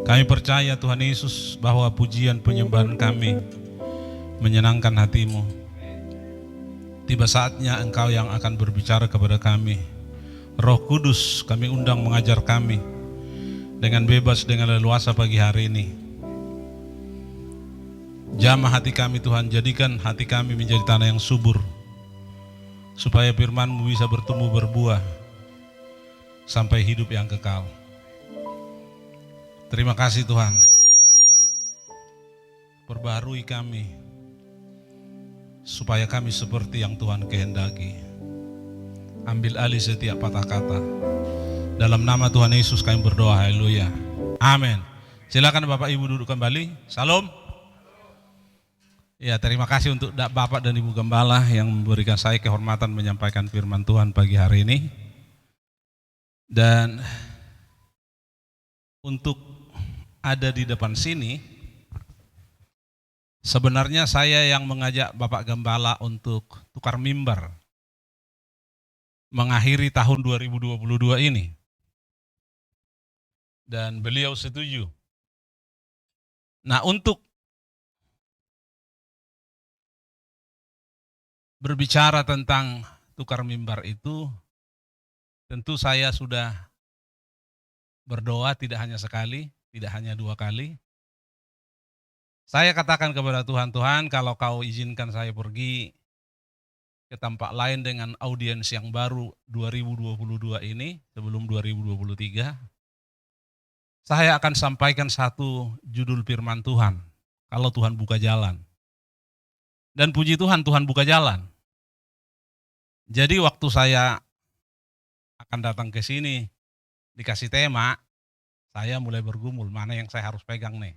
Kami percaya Tuhan Yesus bahwa pujian penyembahan kami menyenangkan hati-Mu. Tiba saatnya Engkau yang akan berbicara kepada kami. Roh Kudus kami undang mengajar kami dengan bebas, dengan leluasa pagi hari ini. Jamah hati kami Tuhan, jadikan hati kami menjadi tanah yang subur, supaya firman-Mu bisa bertumbuh berbuah sampai hidup yang kekal. Terima kasih Tuhan. Perbaharui kami supaya kami seperti yang Tuhan kehendaki. Ambil alih setiap patah kata. Dalam nama Tuhan Yesus kami berdoa, haleluya. Amin. Silakan Bapak Ibu duduk kembali. Salam. Ya, terima kasih untuk Bapak dan Ibu Gembala yang memberikan saya kehormatan menyampaikan firman Tuhan pagi hari ini. Dan untuk ada di depan sini, sebenarnya saya yang mengajak Bapak Gembala untuk tukar mimbar mengakhiri tahun 2022 ini. Dan beliau setuju. Nah, untuk berbicara tentang tukar mimbar itu, tentu saya sudah berdoa tidak hanya sekali, tidak hanya 2 kali. Saya katakan kepada Tuhan, Tuhan kalau Kau izinkan saya pergi ke tempat lain dengan audiens yang baru 2022 ini, sebelum 2023, saya akan sampaikan satu judul firman Tuhan, kalau Tuhan buka jalan. Dan puji Tuhan, Tuhan buka jalan. Jadi waktu saya akan datang ke sini, dikasih tema, saya mulai bergumul, mana yang saya harus pegang nih.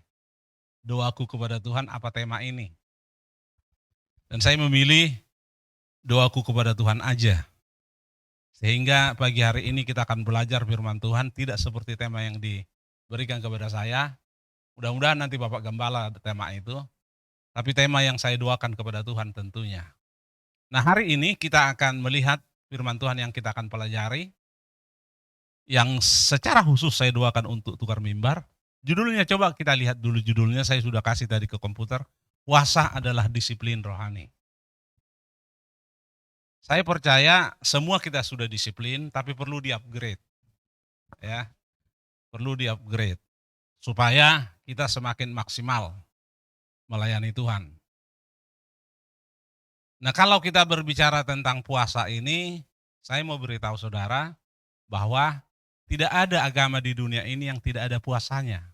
Doaku kepada Tuhan, apa tema ini? Dan saya memilih doaku kepada Tuhan aja. Sehingga pagi hari ini kita akan belajar firman Tuhan, tidak seperti tema yang diberikan kepada saya. Mudah-mudahan nanti Bapak Gembala tema itu, tapi tema yang saya doakan kepada Tuhan tentunya. Nah, hari ini kita akan melihat firman Tuhan yang kita akan pelajari, yang secara khusus saya doakan untuk tukar mimbar. Judulnya, coba kita lihat dulu judulnya, saya sudah kasih tadi ke komputer. Puasa adalah disiplin rohani. Saya percaya semua kita sudah disiplin, tapi perlu di-upgrade. Ya, perlu di-upgrade supaya kita semakin maksimal melayani Tuhan. Nah, kalau kita berbicara tentang puasa ini, saya mau beritahu saudara bahwa tidak ada agama di dunia ini yang tidak ada puasanya.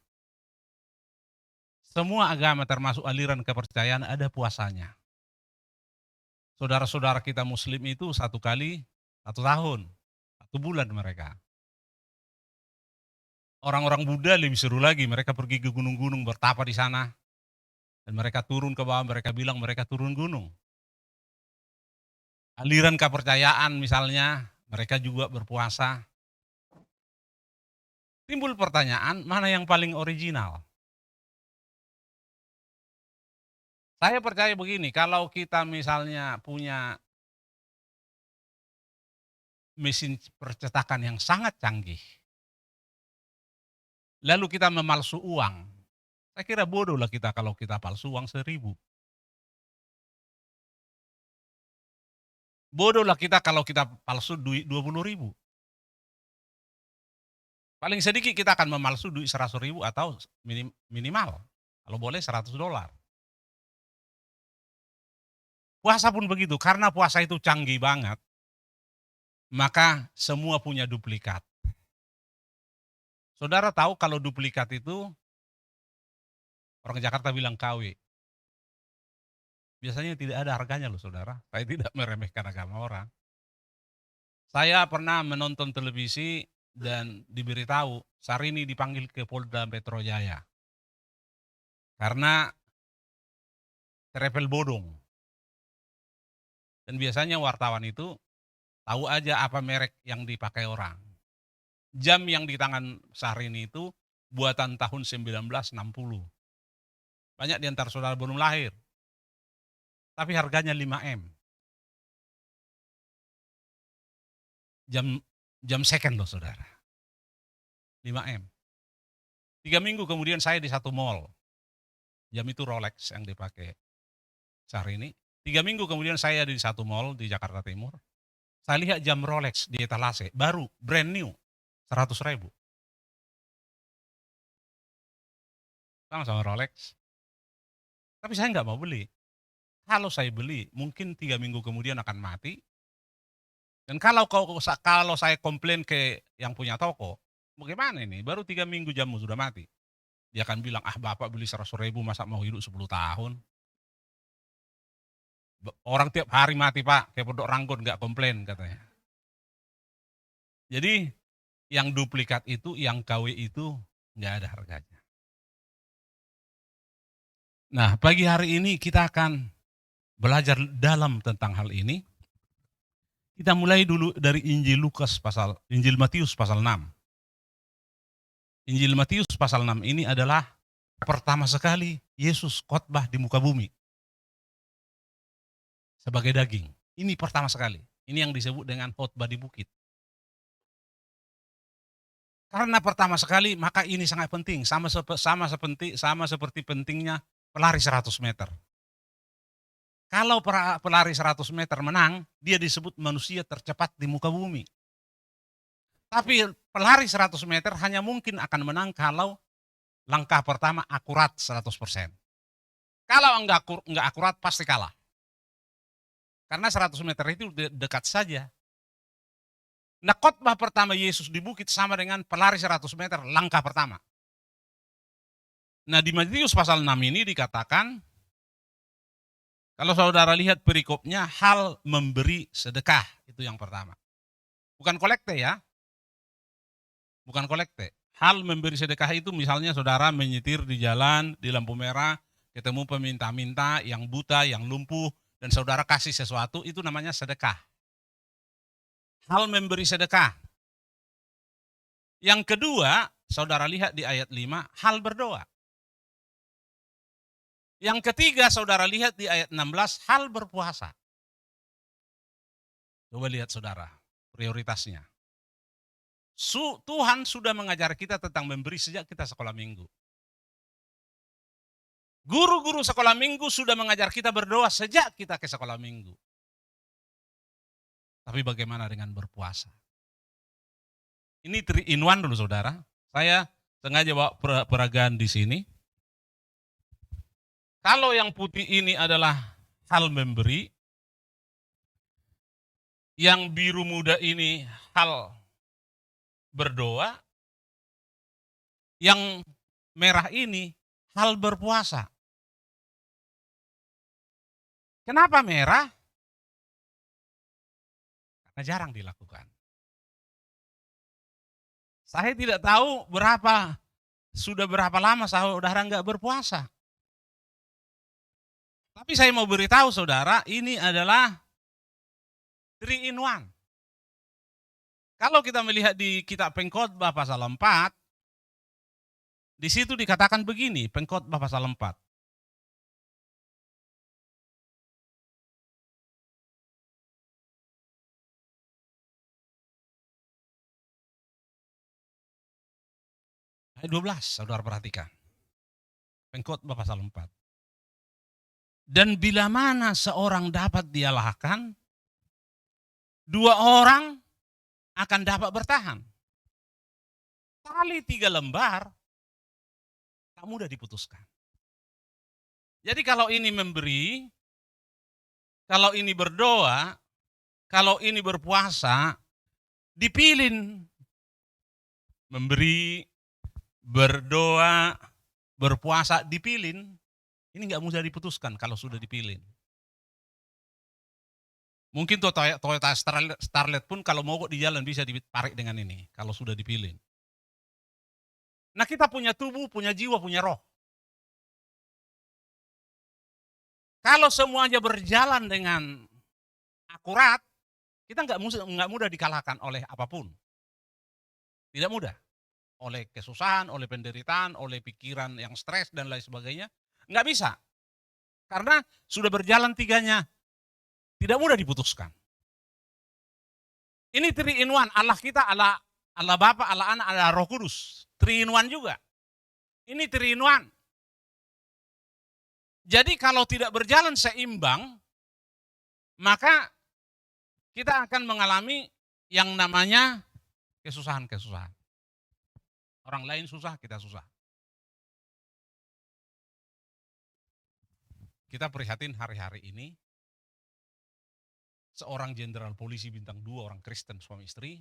Semua agama termasuk aliran kepercayaan ada puasanya. Saudara-saudara kita Muslim itu 1 kali 1 tahun, 1 bulan mereka. Orang-orang Buddha lebih seru lagi, mereka pergi ke gunung-gunung bertapa di sana. Dan mereka turun ke bawah, mereka bilang mereka turun gunung. Aliran kepercayaan misalnya, mereka juga berpuasa. Timbul pertanyaan, mana yang paling original? Saya percaya begini, kalau kita misalnya punya mesin percetakan yang sangat canggih, lalu kita memalsu uang, saya kira bodohlah kita kalau kita palsu uang 1.000. Bodohlah kita kalau kita palsu duit 20.000. Paling sedikit kita akan memalsu duit 100.000 atau minimal, kalau boleh $100. Puasa pun begitu, karena puasa itu canggih banget, maka semua punya duplikat. Saudara tahu kalau duplikat itu, orang Jakarta bilang KW. Biasanya tidak ada harganya loh saudara, saya tidak meremehkan agama orang. Saya pernah menonton televisi dan diberitahu, Syahrini dipanggil ke Polda Metro Jaya. Karena travel bodong. Dan biasanya wartawan itu tahu aja apa merek yang dipakai orang. Jam yang di tangan Syahrini itu buatan tahun 1960. Banyak di antara saudara belum lahir. Tapi harganya 5M. Jam second loh saudara. 5M. 3 minggu kemudian saya di satu mall. Jam itu Rolex yang dipakai Syahrini. 3 minggu kemudian saya di satu mall di Jakarta Timur. Saya lihat jam Rolex di etalase, baru, brand new, 100.000. Sama-sama Rolex. Tapi saya nggak mau beli. Kalau saya beli, mungkin 3 minggu kemudian akan mati. Dan kalau saya komplain ke yang punya toko, bagaimana ini? Baru 3 minggu jammu sudah mati. Dia akan bilang, ah bapak beli 100.000 masa mau hidup 10 tahun. Orang tiap hari mati pak, kayak Pondok Ranggon nggak komplain katanya. Jadi yang duplikat itu, yang KW itu nggak ada harganya. Nah pagi hari ini kita akan belajar dalam tentang hal ini. Kita mulai dulu dari Injil Matius pasal 6. Injil Matius pasal 6 ini adalah pertama sekali Yesus khotbah di muka bumi sebagai daging. Ini pertama sekali. Ini yang disebut dengan khotbah di bukit. Karena pertama sekali, maka ini sangat penting, sama seperti pentingnya pelari 100 meter. Kalau pelari 100 meter menang, dia disebut manusia tercepat di muka bumi. Tapi pelari 100 meter hanya mungkin akan menang kalau langkah pertama akurat 100%. Kalau enggak akurat pasti kalah. Karena 100 meter itu dekat saja. Nah khotbah pertama Yesus di bukit sama dengan pelari 100 meter langkah pertama. Nah di Matius pasal 6 ini dikatakan, kalau saudara lihat perikopnya, hal memberi sedekah, itu yang pertama. Bukan kolekte ya. Bukan kolekte. Hal memberi sedekah itu misalnya saudara menyetir di jalan, di lampu merah, ketemu peminta-minta yang buta, yang lumpuh, dan saudara kasih sesuatu, itu namanya sedekah. Hal memberi sedekah. Yang kedua, saudara lihat di ayat 5, hal berdoa. Yang ketiga, saudara lihat di ayat 16, hal berpuasa. Coba lihat saudara, prioritasnya. Tuhan sudah mengajar kita tentang memberi sejak kita sekolah minggu. Guru-guru sekolah minggu sudah mengajar kita berdoa sejak kita ke sekolah minggu. Tapi bagaimana dengan berpuasa? Ini 3 in 1 dulu saudara. Saya sengaja bawa peragaan di sini. Kalau yang putih ini adalah hal memberi, yang biru muda ini hal berdoa, yang merah ini hal berpuasa. Kenapa merah? Karena jarang dilakukan. Saya tidak tahu sudah berapa lama saudara nggak berpuasa. Tapi saya mau beritahu saudara, ini adalah 3 in 1. Kalau kita melihat di kitab Pengkhotbah pasal 4, di situ dikatakan begini, Pengkhotbah pasal 4. Ayat 12, saudara perhatikan. Pengkhotbah pasal 4. Dan bila mana seorang dapat dialahkan, 2 orang akan dapat bertahan. Tali 3 lembar, tak mudah diputuskan. Jadi kalau ini memberi, kalau ini berdoa, kalau ini berpuasa, dipilih. Memberi, berdoa, berpuasa, dipilih. Ini nggak mudah diputuskan kalau sudah dipilih. Mungkin Toyota Starlet pun kalau mogok di jalan bisa ditarik dengan ini, kalau sudah dipilih. Nah kita punya tubuh, punya jiwa, punya roh. Kalau semuanya berjalan dengan akurat, kita nggak mudah dikalahkan oleh apapun. Tidak mudah. Oleh kesusahan, oleh penderitaan, oleh pikiran yang stres dan lain sebagainya. Nggak bisa. Karena sudah berjalan 3-nya. Tidak mudah diputuskan. Ini 3 in 1. Allah kita, Allah Bapa, Allah Anak, Allah Roh Kudus. 3 in 1 juga. Ini 3 in 1. Jadi kalau tidak berjalan seimbang, maka kita akan mengalami yang namanya kesusahan-kesusahan. Orang lain susah, kita susah. Kita prihatin hari-hari ini, seorang jenderal polisi bintang 2, orang Kristen suami istri,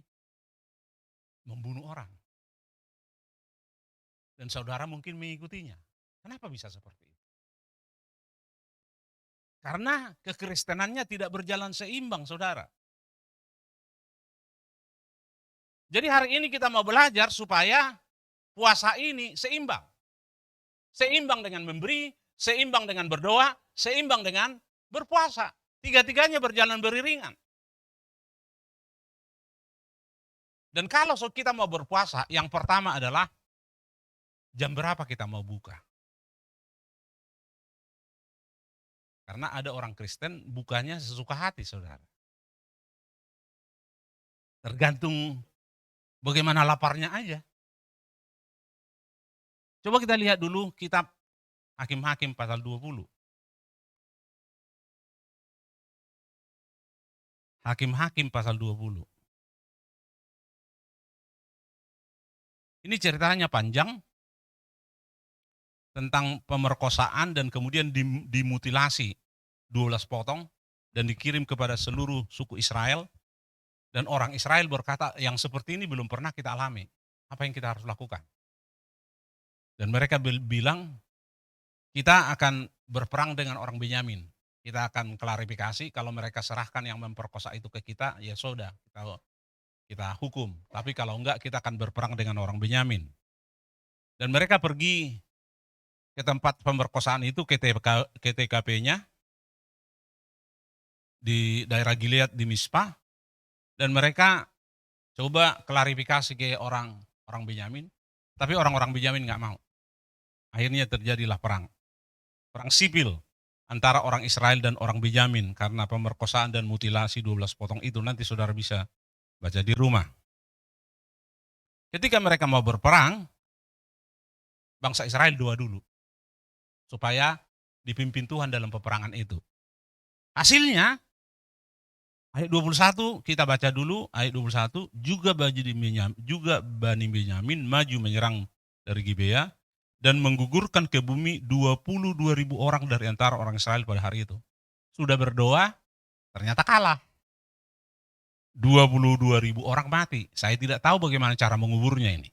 membunuh orang. Dan saudara mungkin mengikutinya. Kenapa bisa seperti itu? Karena kekristenannya tidak berjalan seimbang, saudara. Jadi hari ini kita mau belajar supaya puasa ini seimbang. Seimbang dengan memberi, seimbang dengan berdoa, seimbang dengan berpuasa. Tiga-tiganya berjalan beriringan. Dan kalau kita mau berpuasa, yang pertama adalah jam berapa kita mau buka. Karena ada orang Kristen bukanya sesuka hati, saudara. Tergantung bagaimana laparnya aja. Coba kita lihat dulu kitab Hakim-Hakim pasal 20. Hakim-Hakim pasal 20. Ini ceritanya panjang tentang pemerkosaan dan kemudian dimutilasi 12 potong dan dikirim kepada seluruh suku Israel. Dan orang Israel berkata, yang seperti ini belum pernah kita alami. Apa yang kita harus lakukan? Dan mereka bilang, kita akan berperang dengan orang Benyamin. Kita akan klarifikasi, kalau mereka serahkan yang memperkosa itu ke kita, ya sudah, kita hukum. Tapi kalau enggak, kita akan berperang dengan orang Benyamin. Dan mereka pergi ke tempat pemerkosaan itu, ke TKP-nya, di daerah Gilead di Mispa, dan mereka coba klarifikasi ke orang Benyamin, tapi orang-orang Benyamin nggak mau. Akhirnya terjadilah perang sipil antara orang Israel dan orang Benyamin karena pemerkosaan dan mutilasi 12 potong itu. Nanti saudara bisa baca di rumah. Ketika mereka mau berperang, bangsa Israel doa dulu supaya dipimpin Tuhan dalam peperangan itu. Hasilnya ayat 21 kita baca dulu, ayat 21, juga Bani Benyamin maju menyerang dari Gibea dan menggugurkan ke bumi 22.000 orang dari antara orang Israel pada hari itu. Sudah berdoa, ternyata kalah. 22.000 orang mati. Saya tidak tahu bagaimana cara menguburnya ini.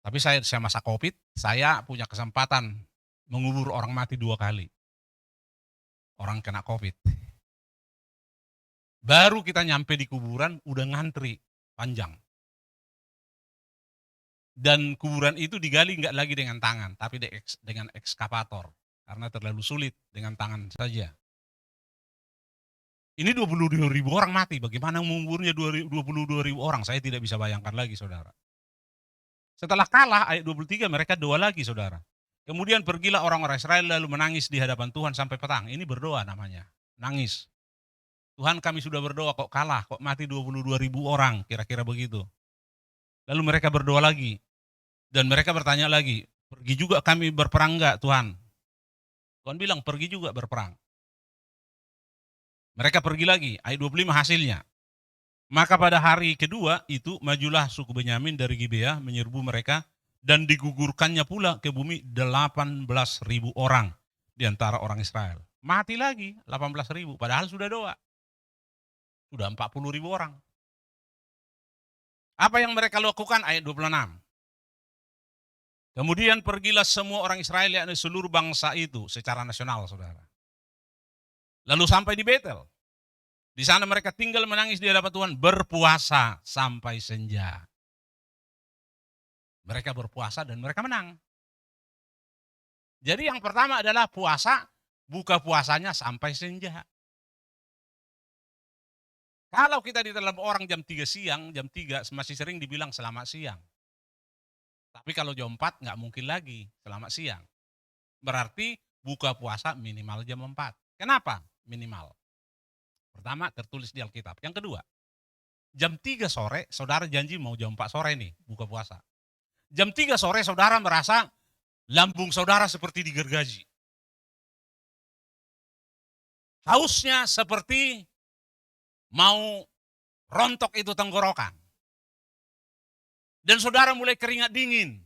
Tapi saya masa COVID, saya punya kesempatan mengubur orang mati 2 kali. Orang kena COVID. Baru kita nyampe di kuburan, udah ngantri panjang. Dan kuburan itu digali nggak lagi dengan tangan, tapi dengan ekskavator. Karena terlalu sulit dengan tangan saja. Ini 22.000 orang mati, bagaimana menguburnya 22.000 orang? Saya tidak bisa bayangkan lagi, saudara. Setelah kalah, ayat 23, mereka doa lagi, saudara. Kemudian pergilah orang-orang Israel lalu menangis di hadapan Tuhan sampai petang. Ini berdoa namanya, nangis. Tuhan, kami sudah berdoa, kok kalah, kok mati 22.000 orang, kira-kira begitu. Lalu mereka berdoa lagi, dan mereka bertanya lagi, pergi juga kami berperang enggak, Tuhan? Tuhan bilang, pergi juga berperang. Mereka pergi lagi, ayat 25 hasilnya. Maka pada hari kedua itu majulah suku Benyamin dari Gibea menyerbu mereka dan digugurkannya pula ke bumi 18.000 orang di antara orang Israel. Mati lagi 18.000, padahal sudah doa. Sudah 40.000 orang. Apa yang mereka lakukan? Ayat 26. Kemudian pergilah semua orang Israel, yakni seluruh bangsa itu secara nasional, saudara. Lalu sampai di Betel. Di sana mereka tinggal menangis di hadapan Tuhan, berpuasa sampai senja. Mereka berpuasa dan mereka menang. Jadi yang pertama adalah puasa, buka puasanya sampai senja. Kalau kita di dalam orang jam 3 siang, jam 3 masih sering dibilang selamat siang. Tapi kalau jam 4 nggak mungkin lagi selamat siang. Berarti buka puasa minimal jam 4. Kenapa minimal? Pertama, tertulis di Alkitab. Yang kedua, jam 3 sore, saudara janji mau jam 4 sore nih buka puasa. Jam 3 sore saudara merasa lambung saudara seperti digergaji. Hausnya seperti mau rontok itu tenggorokan. Dan saudara mulai keringat dingin.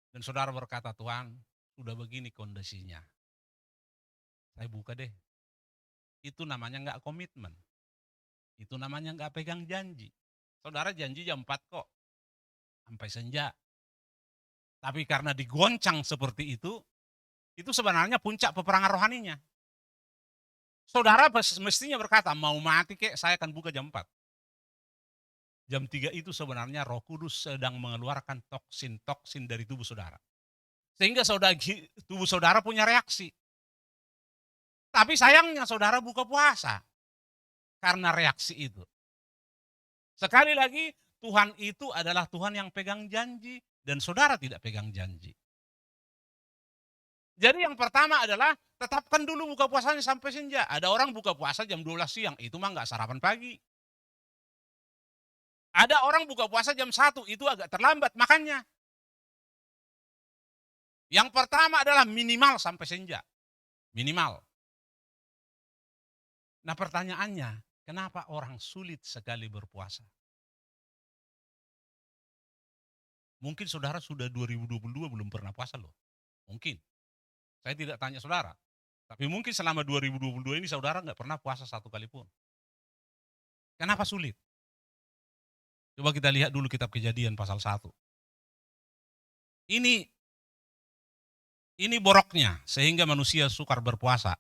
Dan saudara berkata, Tuhan, sudah begini kondisinya. Saya buka deh. Itu namanya enggak komitmen. Itu namanya enggak pegang janji. Saudara janji jam 4 kok. Sampai senja. Tapi karena digoncang seperti itu sebenarnya puncak peperangan rohaninya. Saudara mestinya berkata, mau mati kek, saya akan buka jam 4. Jam 3 itu sebenarnya Roh Kudus sedang mengeluarkan toksin-toksin dari tubuh saudara. Sehingga tubuh saudara punya reaksi. Tapi sayangnya saudara buka puasa karena reaksi itu. Sekali lagi, Tuhan itu adalah Tuhan yang pegang janji dan saudara tidak pegang janji. Jadi yang pertama adalah tetapkan dulu buka puasanya sampai senja. Ada orang buka puasa jam 12 siang, itu mah nggak sarapan pagi. Ada orang buka puasa jam 1, itu agak terlambat makannya. Yang pertama adalah minimal sampai senja. Minimal. Nah pertanyaannya, kenapa orang sulit sekali berpuasa? Mungkin saudara sudah 2022 belum pernah puasa loh. Mungkin. Saya tidak tanya saudara. Tapi mungkin selama 2022 ini saudara nggak pernah puasa satu kali pun. Kenapa sulit? Coba kita lihat dulu kitab Kejadian pasal 1. Ini boroknya sehingga manusia sukar berpuasa.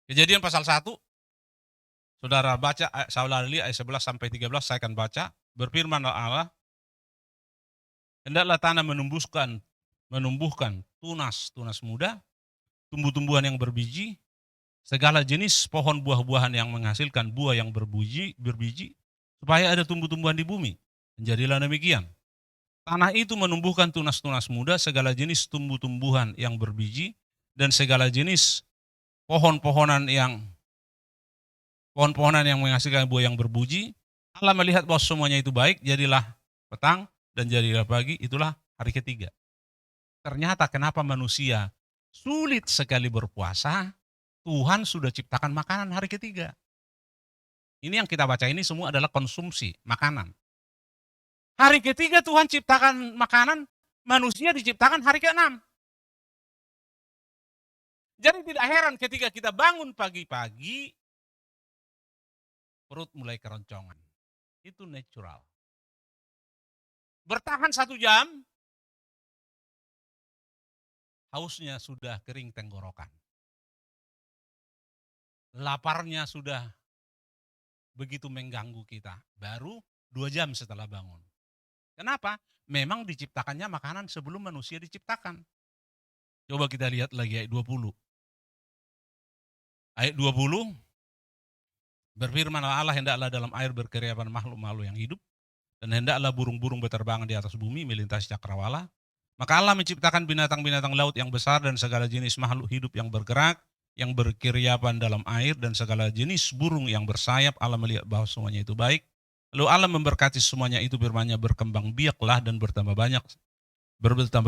Kejadian pasal 1, saudara baca, saudara lihat ayat 11 sampai 13, saya akan baca. Berfirman Allah, hendaklah tanah menumbuhkan tunas muda, tumbuh-tumbuhan yang berbiji, segala jenis pohon buah-buahan yang menghasilkan buah yang berbiji, supaya ada tumbuh-tumbuhan di bumi. Menjadilah demikian. Tanah itu menumbuhkan tunas-tunas muda, segala jenis tumbuh-tumbuhan yang berbiji, dan segala jenis pohon-pohonan yang menghasilkan buah yang berbiji. Allah melihat bahwa semuanya itu baik, jadilah petang dan jadilah pagi, itulah hari ketiga. Ternyata kenapa manusia sulit sekali berpuasa, Tuhan sudah ciptakan makanan hari ketiga. Ini yang kita baca ini semua adalah konsumsi makanan. Hari ketiga Tuhan ciptakan makanan, manusia diciptakan hari ke-6. Jadi tidak heran ketika kita bangun pagi-pagi, perut mulai keroncongan. Itu natural. Bertahan 1 jam, hausnya sudah kering tenggorokan. Laparnya sudah begitu mengganggu kita. Baru 2 jam setelah bangun. Kenapa? Memang diciptakannya makanan sebelum manusia diciptakan. Coba kita lihat lagi ayat 20. Ayat 20, berfirman Allah, hendaklah dalam air berkeriapan makhluk-makhluk yang hidup, dan hendaklah burung-burung berterbangan di atas bumi melintasi cakrawala. Maka Allah menciptakan binatang-binatang laut yang besar dan segala jenis makhluk hidup yang bergerak, yang berkeriapan dalam air, dan segala jenis burung yang bersayap. Allah melihat bahwa semuanya itu baik. Lalu Allah memberkati semuanya itu, firman-Nya, berkembang biaklah dan bertambah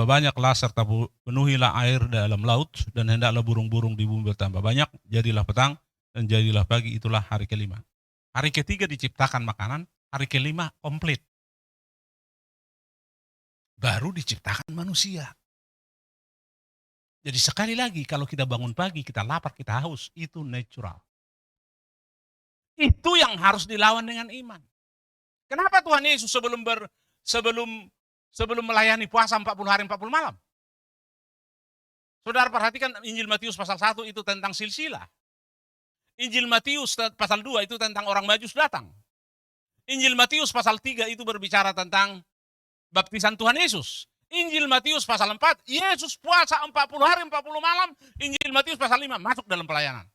banyaklah serta penuhilah air dalam laut, dan hendaklah burung-burung di bumi bertambah banyak. Jadilah petang dan jadilah pagi, itulah hari ke-5. Hari ketiga diciptakan makanan, hari ke-5 komplit. Baru diciptakan manusia. Jadi sekali lagi, kalau kita bangun pagi, kita lapar, kita haus, itu natural. Itu yang harus dilawan dengan iman. Kenapa Tuhan Yesus sebelum melayani puasa 40 hari 40 malam? Saudara perhatikan Injil Matius pasal 1 itu tentang silsilah. Injil Matius pasal 2 itu tentang orang Majus datang. Injil Matius pasal 3 itu berbicara tentang baptisan Tuhan Yesus. Injil Matius pasal 4, Yesus puasa 40 hari 40 malam. Injil Matius pasal 5 masuk dalam pelayanan.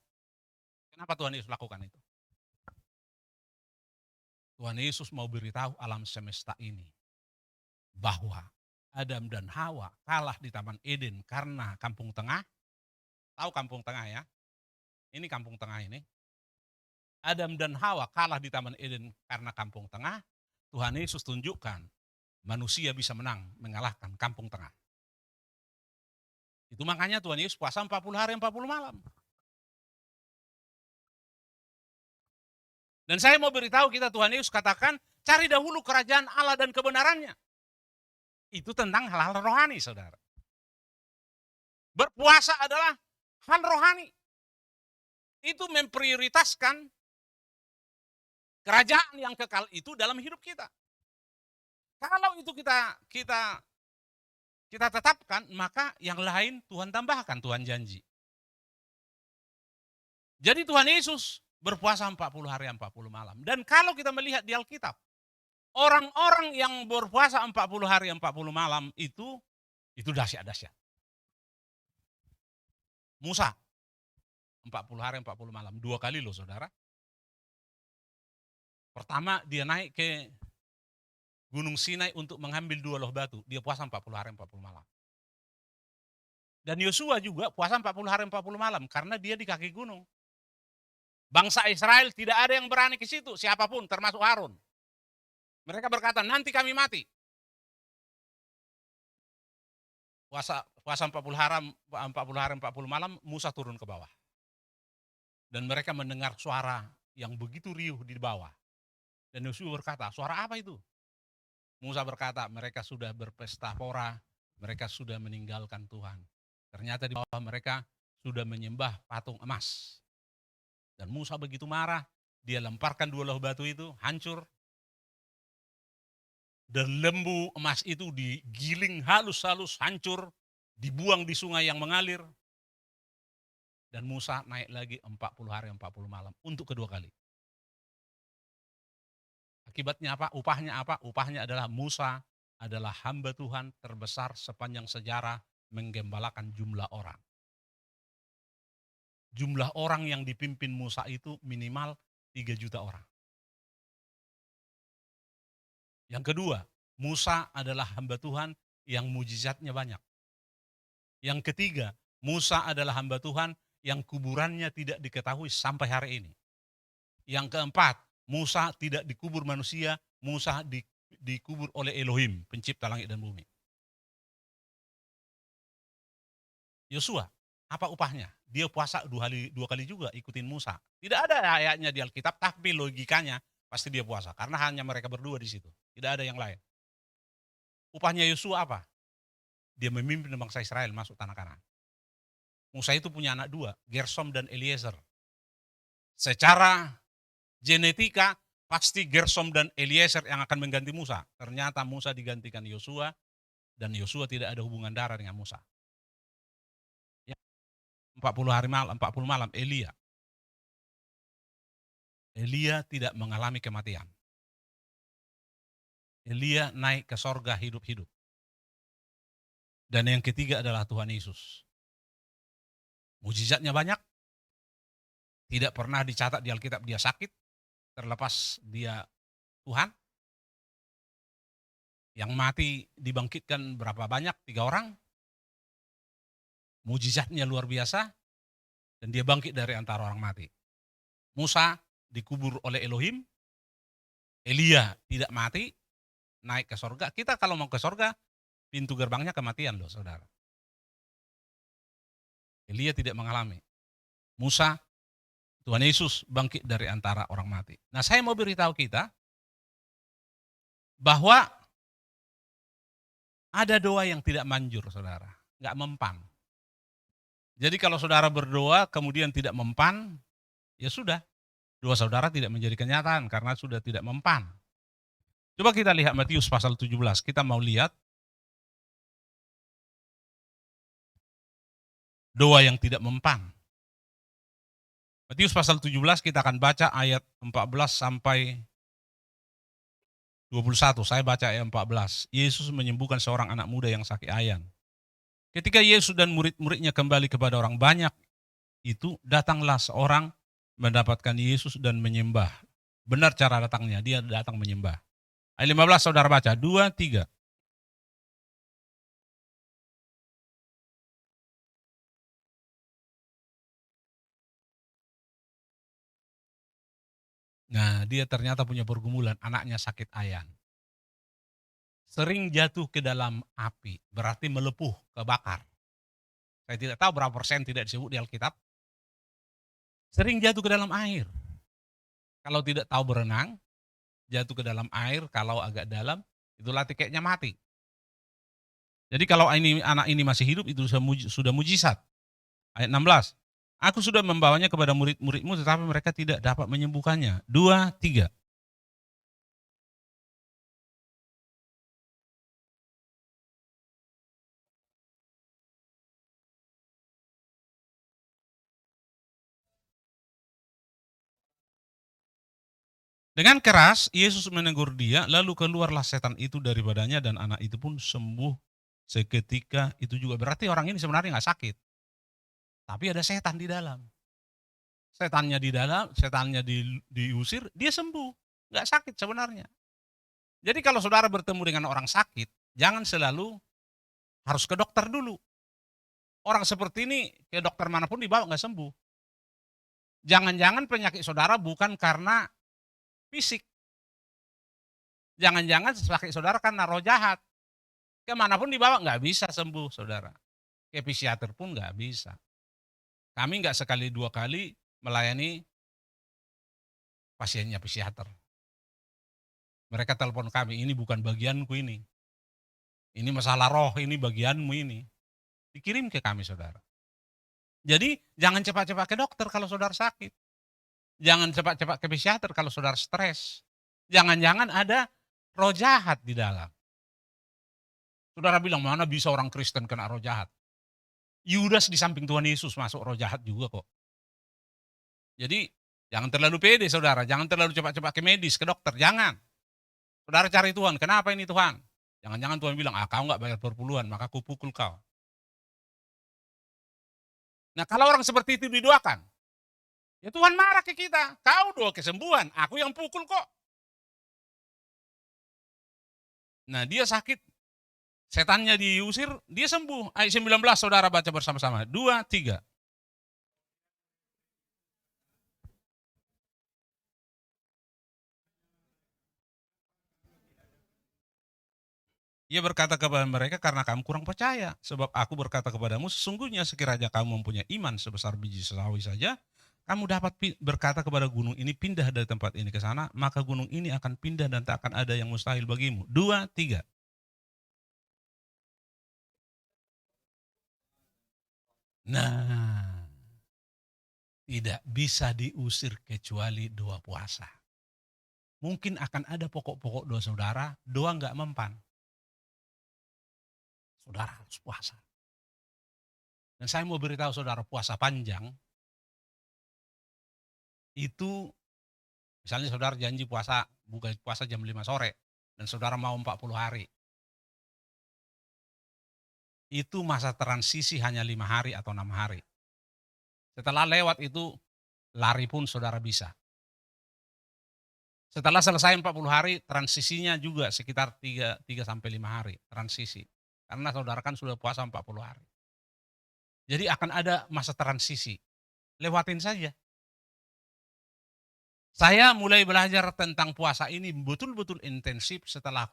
Kenapa Tuhan Yesus lakukan itu? Tuhan Yesus mau beritahu alam semesta ini bahwa Adam dan Hawa kalah di Taman Eden karena kampung tengah. Tahu kampung tengah ya? Ini kampung tengah ini. Adam dan Hawa kalah di Taman Eden karena kampung tengah. Tuhan Yesus tunjukkan manusia bisa menang, mengalahkan kampung tengah. Itu makanya Tuhan Yesus puasa 40 hari 40 malam. Dan saya mau beritahu kita, Tuhan Yesus katakan, cari dahulu kerajaan Allah dan kebenarannya. Itu tentang hal-hal rohani, saudara. Berpuasa adalah hal rohani. Itu memprioritaskan kerajaan yang kekal itu dalam hidup kita. Kalau itu kita tetapkan, maka yang lain Tuhan tambahkan, Tuhan janji. Jadi Tuhan Yesus berpuasa 40 hari 40 malam. Dan kalau kita melihat di Alkitab, orang-orang yang berpuasa 40 hari 40 malam itu dahsyat-dahsyat. Musa 40 hari 40 malam, 2 kali loh saudara. Pertama dia naik ke Gunung Sinai untuk mengambil 2 loh batu, dia puasa 40 hari 40 malam. Dan Yosua juga puasa 40 hari 40 malam karena dia di kaki gunung. Bangsa Israel tidak ada yang berani ke situ, siapapun termasuk Harun. Mereka berkata, nanti kami mati. Puasa 40 hari 40 malam, Musa turun ke bawah. Dan mereka mendengar suara yang begitu riuh di bawah. Dan Yosua berkata, suara apa itu? Musa berkata, mereka sudah berpesta pora, mereka sudah meninggalkan Tuhan. Ternyata di bawah mereka sudah menyembah patung emas. Dan Musa begitu marah, dia lemparkan 2 loh batu itu, hancur. Dan lembu emas itu digiling halus-halus, hancur, dibuang di sungai yang mengalir. Dan Musa naik lagi 40 hari 40 malam untuk kedua kali. Akibatnya apa? Upahnya apa? Upahnya adalah Musa adalah hamba Tuhan terbesar sepanjang sejarah menggembalakan jumlah orang. Jumlah orang yang dipimpin Musa itu minimal 3 juta orang. Yang kedua, Musa adalah hamba Tuhan yang mujizatnya banyak. Yang ketiga, Musa adalah hamba Tuhan yang kuburannya tidak diketahui sampai hari ini. Yang keempat, Musa tidak dikubur manusia, Musa dikubur oleh Elohim, pencipta langit dan bumi. Yosua, apa upahnya? Dia puasa 2 kali juga ikutin Musa. Tidak ada ayatnya di Alkitab, tapi logikanya pasti dia puasa. Karena hanya mereka berdua di situ. Tidak ada yang lain. Upahnya Yosua apa? Dia memimpin bangsa Israel masuk tanah Kanaan. Musa itu punya anak 2, Gersom dan Eliezer. Secara genetika pasti Gersom dan Eliezer yang akan mengganti Musa. Ternyata Musa digantikan Yosua dan Yosua tidak ada hubungan darah dengan Musa. 40 hari malam, 40 malam Elia. Elia tidak mengalami kematian. Elia naik ke sorga hidup-hidup. Dan yang ketiga adalah Tuhan Yesus. Mujizatnya banyak. Tidak pernah dicatat di Alkitab dia sakit. Terlepas dia Tuhan. Yang mati dibangkitkan berapa banyak? 3 orang. Mujizatnya luar biasa. Dan dia bangkit dari antara orang mati. Musa dikubur oleh Elohim. Elia tidak mati. Naik ke sorga. Kita kalau mau ke sorga, pintu gerbangnya kematian loh saudara. Elia tidak mengalami. Musa, Tuhan Yesus bangkit dari antara orang mati. Nah saya mau beritahu kita, bahwa ada doa yang tidak manjur saudara. Nggak mempan. Jadi kalau saudara berdoa kemudian tidak mempan, ya sudah. Doa saudara tidak menjadi kenyataan karena sudah tidak mempan. Coba kita lihat Matius pasal 17, kita mau lihat doa yang tidak mempan. Matius pasal 17 kita akan baca ayat 14 sampai 21. Saya baca ayat 14. Yesus menyembuhkan seorang anak muda yang sakit ayan. Ketika Yesus dan murid-muridnya kembali kepada orang banyak itu, datanglah seorang mendapatkan Yesus dan menyembah. Benar cara datangnya, dia datang menyembah. Ayat 15 saudara baca, 2, 3. Nah dia ternyata punya pergumulan, anaknya sakit ayan. sering jatuh ke dalam api, berarti melepuh, kebakar. Saya tidak tahu berapa persen tidak disebut di Alkitab. Sering jatuh ke dalam air. Kalau tidak tahu berenang, jatuh ke dalam air, kalau agak dalam, itulah tiketnya mati. Jadi kalau anak ini masih hidup, itu sudah mujizat. Ayat 16. Aku sudah membawanya kepada murid-muridmu, tetapi mereka tidak dapat menyembuhkannya. 2, 3. Dengan keras, Yesus menegur dia, lalu keluarlah setan itu daripadanya dan anak itu pun sembuh seketika itu juga. Berarti orang ini sebenarnya nggak sakit, tapi ada setan di dalam. Setannya di dalam, setannya diusir, dia sembuh. Nggak sakit sebenarnya. Jadi kalau saudara bertemu dengan orang sakit, jangan selalu harus ke dokter dulu. Orang seperti ini ke dokter manapun dibawa nggak sembuh. Jangan-jangan penyakit saudara bukan karena fisik. Jangan-jangan sakit saudara karena roh jahat. Kemanapun dibawa nggak bisa sembuh saudara. Ke psikiater pun nggak bisa. Kami nggak sekali dua kali melayani pasiennya psikiater. Mereka telepon kami, ini bukan bagianku ini. Ini masalah roh, ini bagianmu ini. Dikirim ke kami saudara. Jadi jangan cepat-cepat ke dokter kalau saudara sakit. Jangan cepat-cepat ke psikiater kalau saudara stres. Jangan-jangan ada roh jahat di dalam. Saudara bilang, mana bisa orang Kristen kena roh jahat? Yudas di samping Tuhan Yesus masuk roh jahat juga kok. Jadi jangan terlalu pede saudara, jangan terlalu cepat-cepat ke medis, ke dokter, jangan. Saudara cari Tuhan, kenapa ini Tuhan? Jangan-jangan Tuhan bilang, kau nggak bayar perpuluhan, maka aku pukul kau. Nah kalau orang seperti itu didoakan, ya Tuhan marah ke kita. Kau doa kesembuhan, aku yang pukul kok. Nah dia sakit, setannya diusir, dia sembuh. Ayat 19 saudara baca bersama-sama. 2, 3. Ia berkata kepada mereka, karena kamu kurang percaya. Sebab aku berkata kepadamu, sesungguhnya sekiranya kamu mempunyai iman sebesar biji sawi saja, kamu dapat berkata kepada gunung ini, pindah dari tempat ini ke sana, maka gunung ini akan pindah dan tak akan ada yang mustahil bagimu. 2, 3. Nah, tidak bisa diusir kecuali doa puasa. Mungkin akan ada pokok-pokok doa saudara, doa nggak mempan. Saudara harus puasa. Dan saya mau beritahu saudara, puasa panjang, itu misalnya saudara janji puasa, buka puasa jam 5 sore, dan saudara mau 40 hari. Itu masa transisi hanya 5 hari atau 6 hari. Setelah lewat itu, lari pun saudara bisa. Setelah selesai 40 hari, transisinya juga sekitar 3-5 hari, transisi. Karena saudara kan sudah puasa 40 hari. Jadi akan ada masa transisi, lewatin saja. Saya mulai belajar tentang puasa ini betul-betul intensif setelah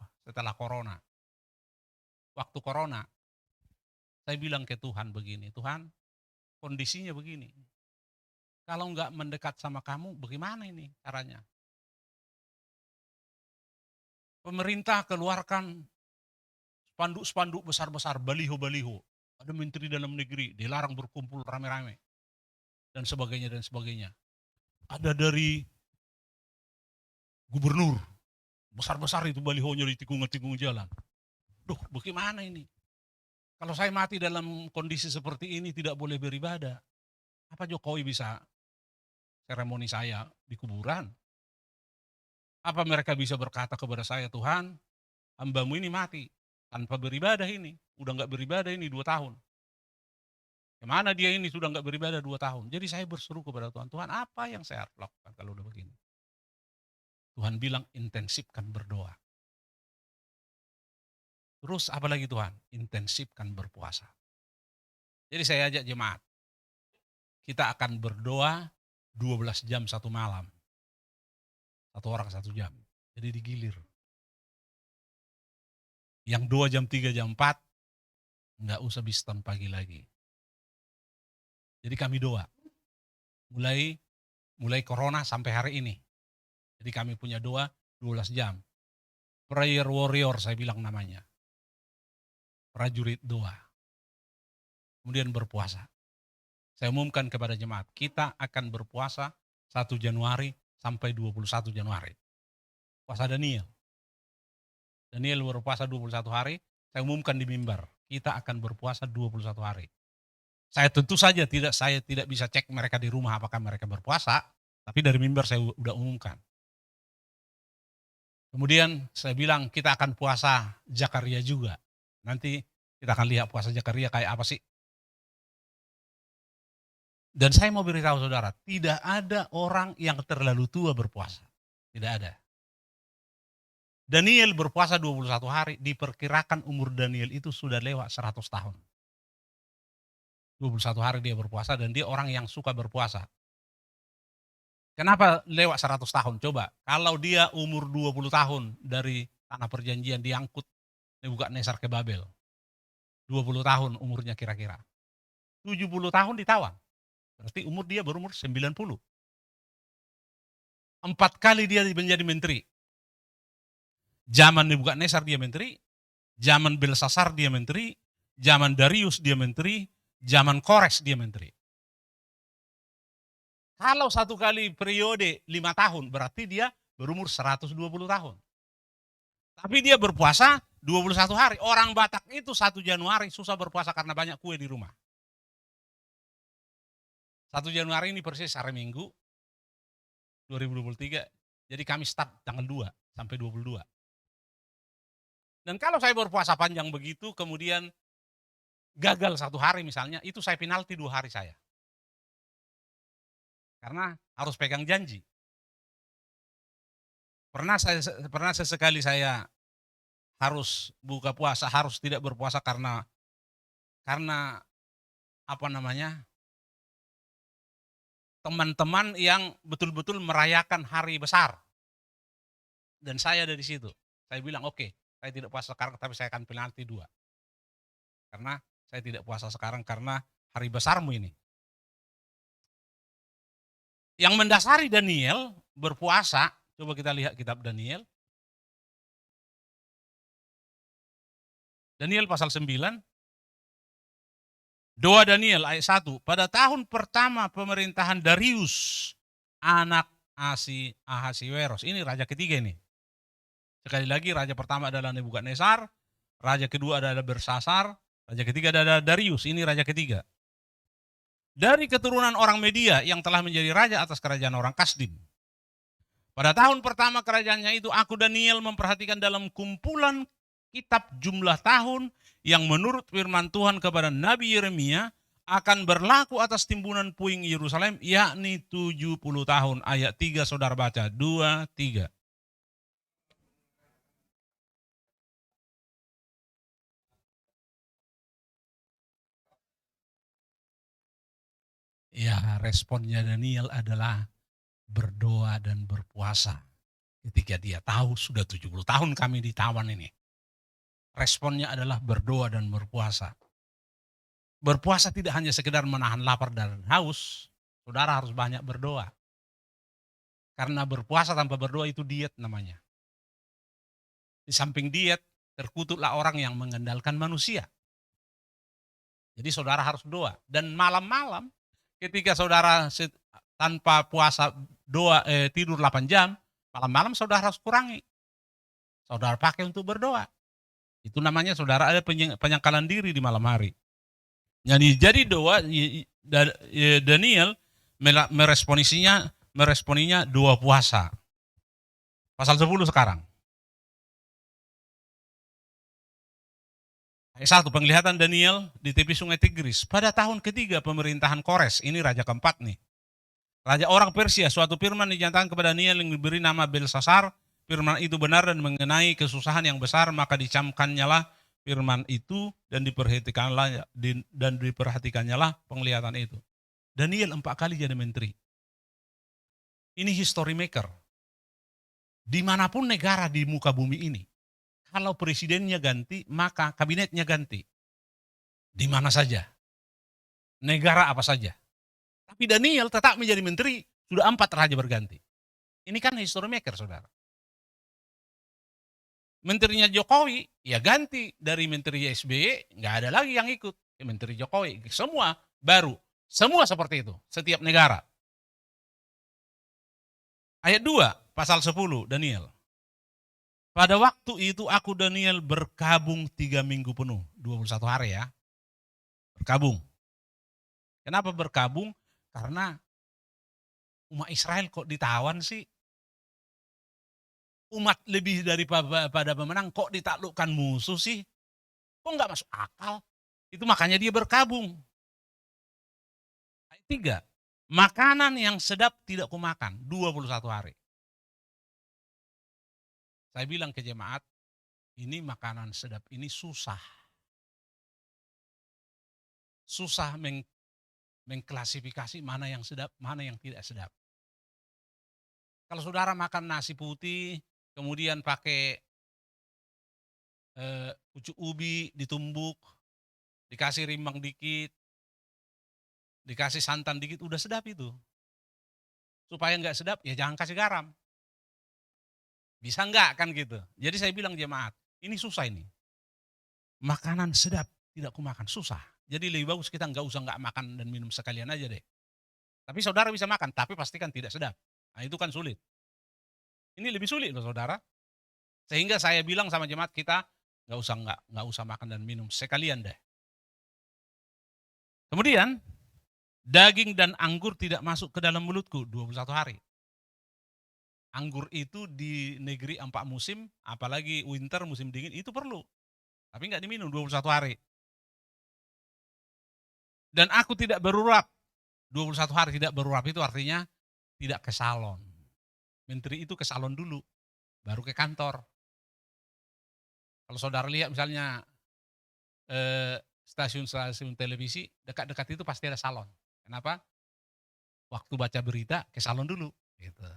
corona. Waktu corona, saya bilang ke Tuhan begini, Tuhan kondisinya begini. Kalau nggak mendekat sama kamu, bagaimana ini caranya? Pemerintah keluarkan spanduk-spanduk besar-besar, baliho-baliho. Ada menteri dalam negeri, dilarang berkumpul rame-rame. Dan sebagainya, dan sebagainya. Ada dari gubernur, besar-besar itu balihonya di tikungan-tikungan jalan. Duh, bagaimana ini? Kalau saya mati dalam kondisi seperti ini tidak boleh beribadah. Apa Jokowi bisa seremoni saya di kuburan? Apa mereka bisa berkata kepada saya, Tuhan, hambamu ini mati tanpa beribadah ini. Udah nggak beribadah ini 2 tahun. Kemana dia ini sudah nggak beribadah 2 tahun. Jadi saya berseru kepada Tuhan, Tuhan apa yang saya harus lakukan kalau udah begini? Tuhan bilang intensifkan berdoa. Terus apa lagi Tuhan? Intensifkan berpuasa. Jadi saya ajak jemaat, kita akan berdoa 12 jam 1 malam. 1 orang 1 jam. Jadi digilir. Yang 2 jam 3 jam 4 nggak usah biston pagi lagi. Jadi kami doa. Mulai corona sampai hari ini. Jadi kami punya doa 12 jam. Prayer warrior saya bilang namanya. Prajurit doa. Kemudian berpuasa. Saya umumkan kepada jemaat, kita akan berpuasa 1 Januari sampai 21 Januari. Puasa Daniel. Daniel berpuasa 21 hari, saya umumkan di mimbar, kita akan berpuasa 21 hari. Saya tentu saja tidak bisa cek mereka di rumah apakah mereka berpuasa, tapi dari mimbar saya udah umumkan. Kemudian saya bilang kita akan puasa Zakaria juga. Nanti kita akan lihat puasa Zakaria kayak apa sih. Dan saya mau beritahu saudara, tidak ada orang yang terlalu tua berpuasa. Tidak ada. Daniel berpuasa 21 hari, diperkirakan umur Daniel itu sudah lewat 100 tahun. 21 hari dia berpuasa dan dia orang yang suka berpuasa. Kenapa lewat 100 tahun? Coba, kalau dia umur 20 tahun dari tanah perjanjian diangkut Nebukadnezar ke Babel. 20 tahun umurnya kira-kira. 70 tahun ditawan. Berarti umur dia berumur 90. 4 kali dia menjadi menteri. Zaman Nebukadnezar dia menteri, zaman Belsasar dia menteri, zaman Darius dia menteri, zaman Kores dia menteri. Kalau 1 kali periode 5 tahun, berarti dia berumur 120 tahun. Tapi dia berpuasa 21 hari. Orang Batak itu 1 Januari susah berpuasa karena banyak kue di rumah. 1 Januari ini persis hari Minggu 2023. Jadi kami start tanggal 2 sampai 22. Dan kalau saya berpuasa panjang begitu, kemudian gagal 1 hari misalnya, itu saya penalti 2 hari saya. Karena harus pegang janji. Pernah sesekali saya harus buka puasa, harus tidak berpuasa karena apa namanya, teman-teman yang betul-betul merayakan hari besar. Dan saya ada di situ. Saya bilang, "Oke, saya tidak puasa sekarang tapi saya akan penalti 2. Karena saya tidak puasa sekarang karena hari besarmu ini." Yang mendasari Daniel berpuasa, coba kita lihat kitab Daniel. Daniel pasal 9. Doa Daniel ayat 1. Pada tahun pertama pemerintahan Darius, anak Ahasiweros. Ini raja ketiga ini. Sekali lagi raja pertama adalah Nebukadnezar, raja kedua adalah Belsasar, raja ketiga adalah Darius. Ini raja ketiga. Dari keturunan orang Media yang telah menjadi raja atas kerajaan orang Kasdim. Pada tahun pertama kerajaannya itu, aku Daniel memperhatikan dalam kumpulan kitab jumlah tahun yang menurut firman Tuhan kepada Nabi Yeremia akan berlaku atas timbunan puing Yerusalem, yakni 70 tahun. Ayat 3 saudara baca, 2, 3. Ya, responnya Daniel adalah berdoa dan berpuasa. Ketika dia tahu sudah 70 tahun kami ditawan ini. Responnya adalah berdoa dan berpuasa. Berpuasa tidak hanya sekedar menahan lapar dan haus, saudara harus banyak berdoa. Karena berpuasa tanpa berdoa itu diet namanya. Di samping diet, terkutuklah orang yang mengandalkan manusia. Jadi saudara harus doa. Dan malam-malam ketika saudara tanpa puasa tidur 8 jam, malam-malam saudara harus kurangi. Saudara pakai untuk berdoa. Itu namanya saudara ada penyangkalan diri di malam hari. Jadi doa Daniel meresponinya doa puasa. Pasal 10 sekarang. Ayat 1, penglihatan Daniel di tepi sungai Tigris. Pada tahun ketiga pemerintahan Kores, ini raja keempat nih. Raja orang Persia, suatu firman dinyatakan kepada Daniel yang diberi nama Belsasar. Firman itu benar dan mengenai kesusahan yang besar, maka dicamkannya lah firman itu dan diperhatikannya lah penglihatan itu. Daniel 4 kali jadi menteri. Ini history maker. Dimanapun negara di muka bumi ini, Kalau presidennya ganti, maka kabinetnya ganti. Di mana saja, negara apa saja. Tapi Daniel tetap menjadi menteri, sudah 4 raja berganti. Ini kan history maker, saudara. Menterinya Jokowi, ya ganti. Dari menteri SBY, nggak ada lagi yang ikut. Menteri Jokowi, semua baru. Semua seperti itu, setiap negara. Ayat 2, pasal 10, Daniel. Pada waktu itu aku Daniel berkabung 3 minggu penuh, 21 hari ya. Berkabung. Kenapa berkabung? Karena umat Israel kok ditawan sih? Umat lebih daripada pemenang kok ditaklukkan musuh sih? Kok nggak masuk akal? Itu makanya dia berkabung. Ayat 3, makanan yang sedap tidak kumakan 21 hari. Saya bilang ke jemaat, ini makanan sedap ini susah. Susah mengklasifikasi mana yang sedap, mana yang tidak sedap. Kalau saudara makan nasi putih, kemudian pakai pucuk ubi ditumbuk, dikasih rimbang dikit, dikasih santan dikit, udah sedap itu. Supaya nggak sedap, ya jangan kasih garam. Bisa nggak kan gitu. Jadi saya bilang jemaat, ini susah ini. Makanan sedap tidak kumakan, susah. Jadi lebih bagus kita nggak makan dan minum sekalian aja deh. Tapi saudara bisa makan, tapi pastikan tidak sedap. Nah itu kan sulit. Ini lebih sulit loh saudara. Sehingga saya bilang sama jemaat kita, nggak usah makan dan minum sekalian deh. Kemudian daging dan anggur tidak masuk ke dalam mulutku 21 hari. Anggur itu di negeri 4 musim, apalagi winter musim dingin itu perlu. Tapi nggak diminum 21 hari. Dan aku tidak berurap. 21 hari tidak berurap itu artinya tidak ke salon. Menteri itu ke salon dulu, baru ke kantor. Kalau saudara lihat misalnya stasiun-stasiun televisi, dekat-dekat itu pasti ada salon. Kenapa? Waktu baca berita ke salon dulu. Gitu.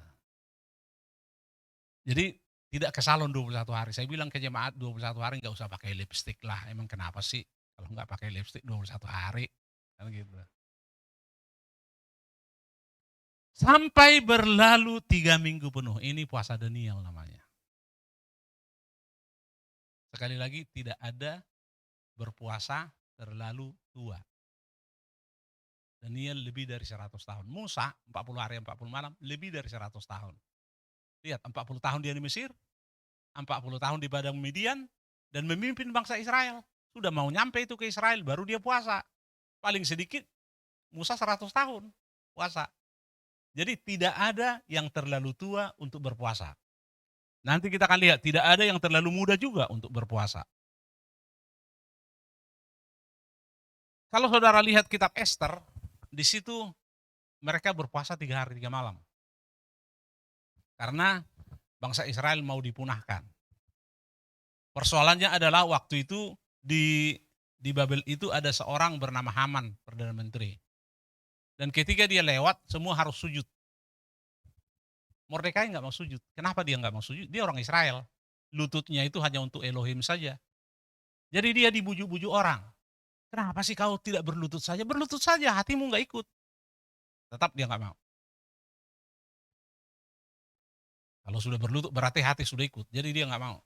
Jadi tidak ke salon 21 hari. Saya bilang ke jemaat 21 hari nggak usah pakai lipstik lah. Emang kenapa sih kalau nggak pakai lipstik 21 hari? Kan gitu. Sampai berlalu 3 minggu penuh. Ini puasa Daniel namanya. Sekali lagi tidak ada berpuasa terlalu tua. Daniel lebih dari 100 tahun. Musa 40 hari 40 malam lebih dari 100 tahun. Lihat 40 tahun dia di Mesir, 40 tahun di padang Midian, dan memimpin bangsa Israel. Sudah mau nyampe itu ke Israel, baru dia puasa. Paling sedikit Musa 100 tahun puasa. Jadi tidak ada yang terlalu tua untuk berpuasa. Nanti kita akan lihat, tidak ada yang terlalu muda juga untuk berpuasa. Kalau saudara lihat kitab Esther, di situ mereka berpuasa 3 hari 3 malam. Karena bangsa Israel mau dipunahkan. Persoalannya adalah waktu itu di Babel itu ada seorang bernama Haman, Perdana Menteri. Dan ketika dia lewat, semua harus sujud. Mordekai nggak mau sujud. Kenapa dia nggak mau sujud? Dia orang Israel. Lututnya itu hanya untuk Elohim saja. Jadi dia dibujuk-bujuk orang. Kenapa sih kau tidak berlutut saja? Berlutut saja, hatimu nggak ikut. Tetap dia nggak mau. Kalau sudah berlutut berarti hati sudah ikut. Jadi dia nggak mau.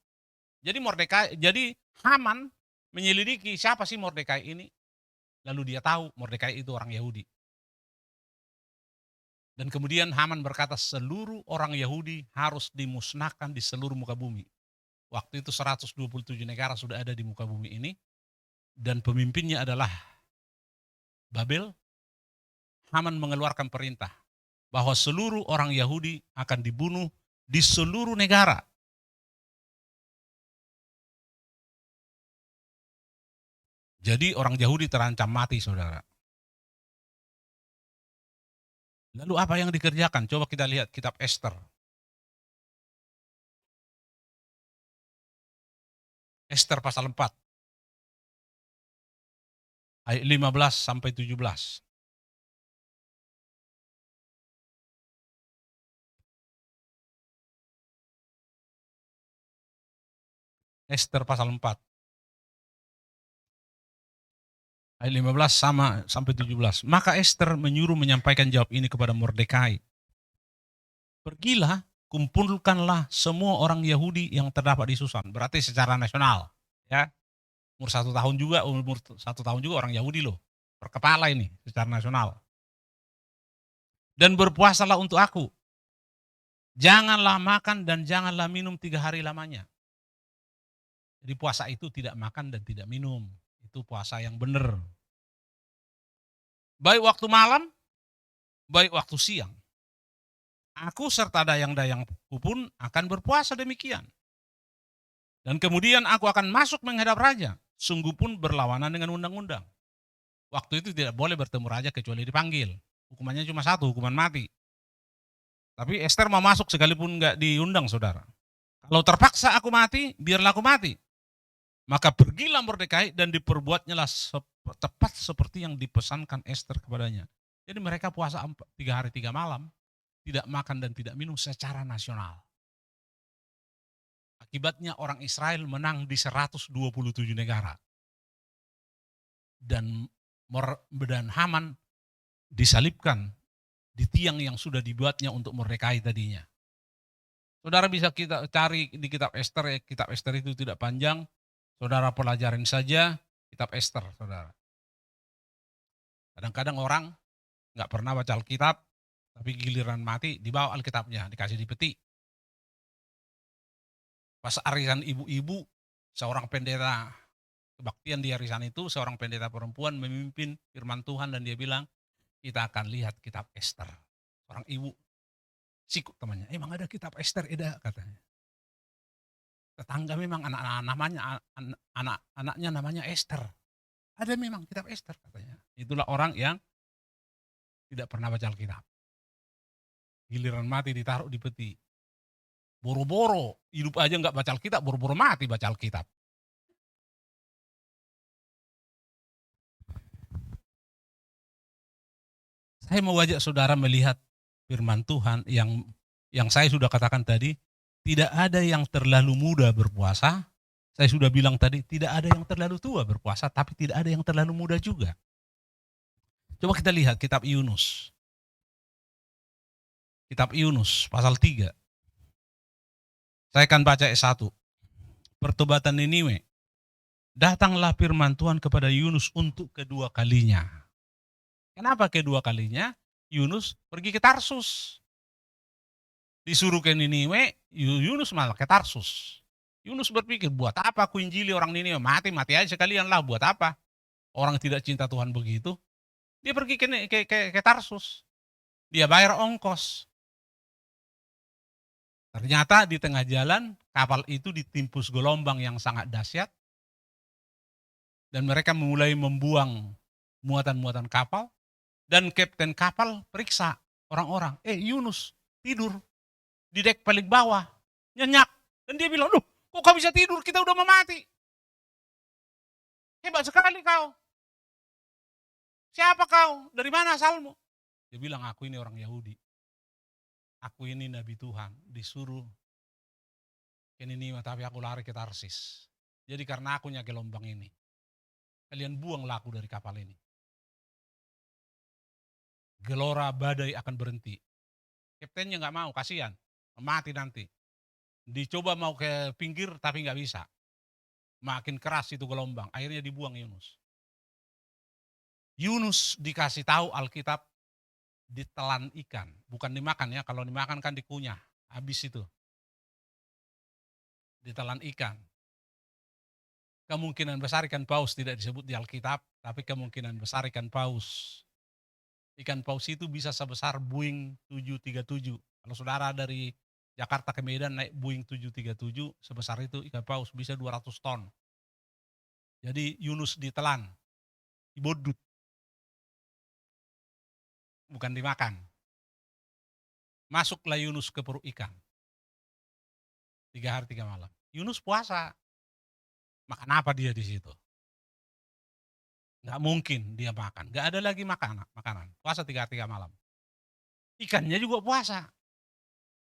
Jadi Haman menyelidiki siapa sih Mordekai ini. Lalu dia tahu Mordekai itu orang Yahudi. Dan kemudian Haman berkata seluruh orang Yahudi harus dimusnahkan di seluruh muka bumi. Waktu itu 127 negara sudah ada di muka bumi ini. Dan pemimpinnya adalah Babel. Haman mengeluarkan perintah bahwa seluruh orang Yahudi akan dibunuh di seluruh negara. Jadi orang Yahudi terancam mati, saudara. Lalu apa yang dikerjakan? Coba kita lihat kitab Esther. Esther pasal 4. Ayat 15 sampai 17. Ester pasal 4. Ayat 15 sampai 17. Maka Ester menyuruh menyampaikan jawab ini kepada Mordekai. Pergilah, kumpulkanlah semua orang Yahudi yang terdapat di Susan. Berarti secara nasional. Ya, umur 1 tahun juga orang Yahudi loh. Berkepala ini secara nasional. Dan berpuasalah untuk aku. Janganlah makan dan janganlah minum 3 hari lamanya. Jadi puasa itu tidak makan dan tidak minum. Itu puasa yang benar. Baik waktu malam, baik waktu siang. Aku serta dayang-dayangku pun akan berpuasa demikian. Dan kemudian aku akan masuk menghadap raja. Sungguh pun berlawanan dengan undang-undang. Waktu itu tidak boleh bertemu raja kecuali dipanggil. Hukumannya cuma satu, hukuman mati. Tapi Ester mau masuk sekalipun nggak diundang, saudara. Kalau terpaksa aku mati, biarlah aku mati. Maka pergilah Mordekai dan diperbuatnyalah tepat seperti yang dipesankan Ester kepadanya. Jadi mereka puasa 3 hari 3 malam, tidak makan dan tidak minum secara nasional. Akibatnya orang Israel menang di 127 negara. Dan Haman disalibkan di tiang yang sudah dibuatnya untuk Mordekai tadinya. Saudara bisa kita cari di kitab Ester, kitab Ester itu tidak panjang. Saudara pelajarin saja kitab Ester, saudara. Kadang-kadang orang nggak pernah baca Alkitab, tapi giliran mati dibawa Alkitabnya, dikasih di peti. Pas arisan ibu-ibu, seorang pendeta kebaktian di arisan itu, seorang pendeta perempuan memimpin firman Tuhan dan dia bilang, kita akan lihat kitab Ester. Orang ibu sikut temannya, emang ada kitab Ester, ada katanya. Tetangga memang anaknya namanya Ester. Ada memang kitab Ester katanya. Itulah orang yang tidak pernah baca Alkitab. Giliran mati ditaruh di peti. Boro-boro, hidup aja nggak baca Alkitab, boro-boro mati baca Alkitab. Saya mau ajak saudara melihat firman Tuhan yang saya sudah katakan tadi, tidak ada yang terlalu muda berpuasa. Saya sudah bilang tadi, tidak ada yang terlalu tua berpuasa, tapi tidak ada yang terlalu muda juga. Coba kita lihat kitab Yunus. Kitab Yunus, pasal 3. Saya akan baca ayat 1. Pertobatan Niniwe. Datanglah firman Tuhan kepada Yunus untuk kedua kalinya. Kenapa kedua kalinya? Yunus pergi ke Tarsus. Disuruh ke Niniwe, Yunus malah ke Tarsus. Yunus berpikir, buat apa aku injili orang Niniwe? Mati aja sekalian lah, buat apa? Orang tidak cinta Tuhan begitu. Dia pergi ke Tarsus. Dia bayar ongkos. Ternyata di tengah jalan, kapal itu ditimpus gelombang yang sangat dahsyat. Dan mereka mulai membuang muatan-muatan kapal. Dan kapten kapal periksa orang-orang. Yunus tidur di dek paling bawah. Nyenyak. Dan dia bilang, kok kau bisa tidur? Kita udah mau mati. Hebat sekali kau. Siapa kau? Dari mana asalmu? Dia bilang, aku ini orang Yahudi. Aku ini Nabi Tuhan. Disuruh ke Niniwe, tapi aku lari ke Tarsis. Jadi karena akunya gelombang ini. Kalian buanglah aku dari kapal ini. Gelora badai akan berhenti. Kaptennya nggak mau, kasihan. Mati nanti. Dicoba mau ke pinggir, tapi nggak bisa. Makin keras itu gelombang. Akhirnya dibuang Yunus. Yunus dikasih tahu Alkitab ditelan ikan. Bukan dimakan ya, kalau dimakan kan dikunyah. Habis itu. Ditelan ikan. Kemungkinan besar ikan paus tidak disebut di Alkitab, tapi kemungkinan besar ikan paus. Ikan paus itu bisa sebesar Boeing 737. Kalau saudara dari Jakarta ke Medan naik Boeing 737, sebesar itu ikan paus bisa 200 ton. Jadi Yunus ditelan, dibodut. Bukan dimakan. Masuklah Yunus ke perut ikan. 3 hari 3 malam. Yunus puasa. Makan apa dia di situ? Nggak mungkin dia makan. Nggak ada lagi makanan. Puasa 3 hari 3 malam. Ikannya juga puasa.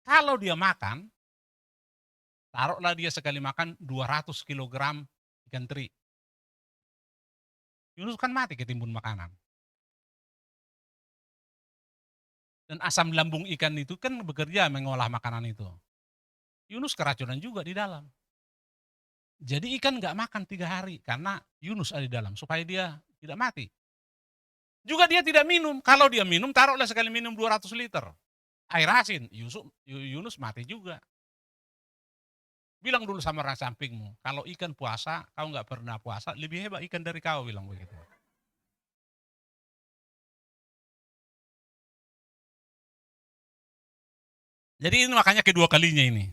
Kalau dia makan, Taruhlah dia sekali makan 200 kilogram ikan teri. Yunus kan mati ketimbun makanan. Dan asam lambung ikan itu kan bekerja mengolah makanan itu. Yunus keracunan juga di dalam. Jadi ikan nggak makan 3 hari karena Yunus ada di dalam supaya dia tidak mati. Juga dia tidak minum, kalau dia minum taruhlah sekali minum 200 liter air asin, Yunus mati juga. Bilang dulu sama orang sampingmu, kalau ikan puasa, kau nggak pernah puasa, lebih hebat ikan dari kau, bilang begitu. Jadi ini makanya kedua kalinya ini.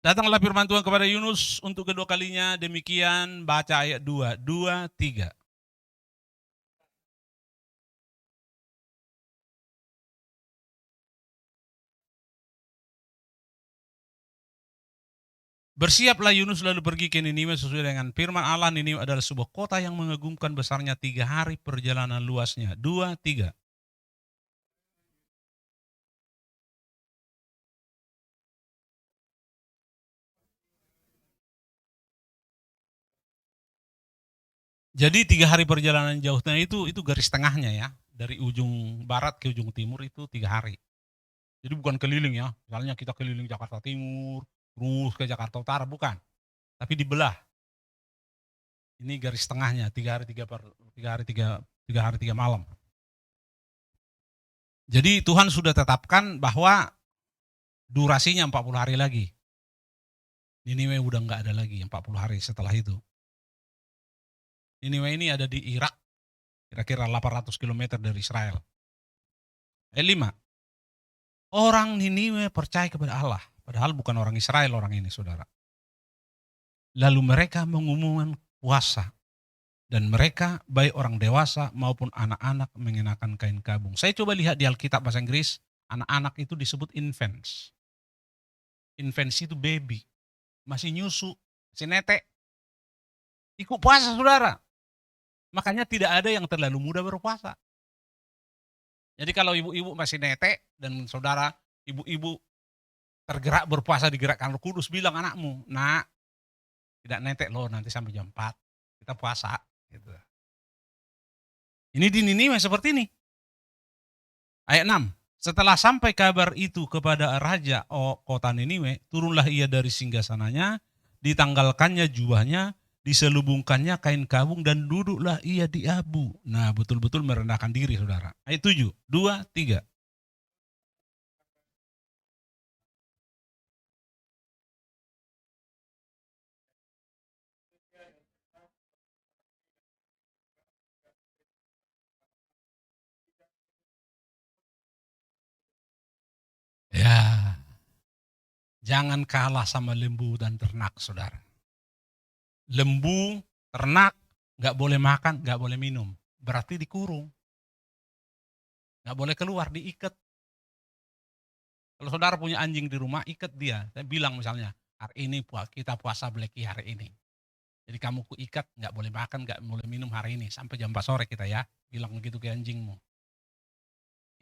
Datanglah firman Tuhan kepada Yunus untuk kedua kalinya, demikian baca ayat 2, 2, 3. Bersiaplah Yunus lalu pergi ke Niniwe sesuai dengan firman Allah. Niniwe adalah sebuah kota yang mengagumkan, besarnya 3 hari perjalanan luasnya. 2, 3. Jadi 3 hari perjalanan jauh, nah itu garis tengahnya ya. Dari ujung barat ke ujung timur itu 3 hari. Jadi bukan keliling ya, misalnya kita keliling Jakarta Timur, terus ke Jakarta Utara, bukan. Tapi dibelah. Ini garis tengahnya, 3 hari 3 malam. Jadi Tuhan sudah tetapkan bahwa durasinya 40 hari lagi. Niniwe udah nggak ada lagi 40 hari setelah itu. Niniwe ini ada di Irak, kira-kira 800 km dari Israel. Ayat 5. Orang Niniwe percaya kepada Allah, padahal bukan orang Israel orang ini, saudara. Lalu mereka mengumumkan puasa. Dan mereka, baik orang dewasa maupun anak-anak, mengenakan kain kabung. Saya coba lihat di Alkitab bahasa Inggris, anak-anak itu disebut infants. Infants itu baby, masih nyusu, masih netek. Ikut puasa, saudara. Makanya tidak ada yang terlalu muda berpuasa. Jadi kalau ibu-ibu masih netek dan saudara, ibu-ibu tergerak berpuasa digerakkan Roh Kudus, bilang anakmu, nak, tidak netek loh nanti sampai jam 4, kita puasa. Gitu. Ini di Niniwe seperti ini. Ayat 6. Setelah sampai kabar itu kepada raja kota Niniwe, turunlah ia dari singgasananya, ditanggalkannya jubahnya, diselubungkannya kain kabung, dan duduklah ia di abu. Nah, betul-betul merendahkan diri, saudara. Ayat 7, 2, 3. Ya, jangan kalah sama lembu dan ternak, saudara. Lembu, ternak, nggak boleh makan, nggak boleh minum. Berarti dikurung. Nggak boleh keluar, diikat. Kalau saudara punya anjing di rumah, ikat dia. Saya bilang misalnya, hari ini kita puasa Blacky hari ini. Jadi kamu kuikat, nggak boleh makan, nggak boleh minum hari ini. Sampai jam 4 sore kita ya. Bilang begitu ke anjingmu.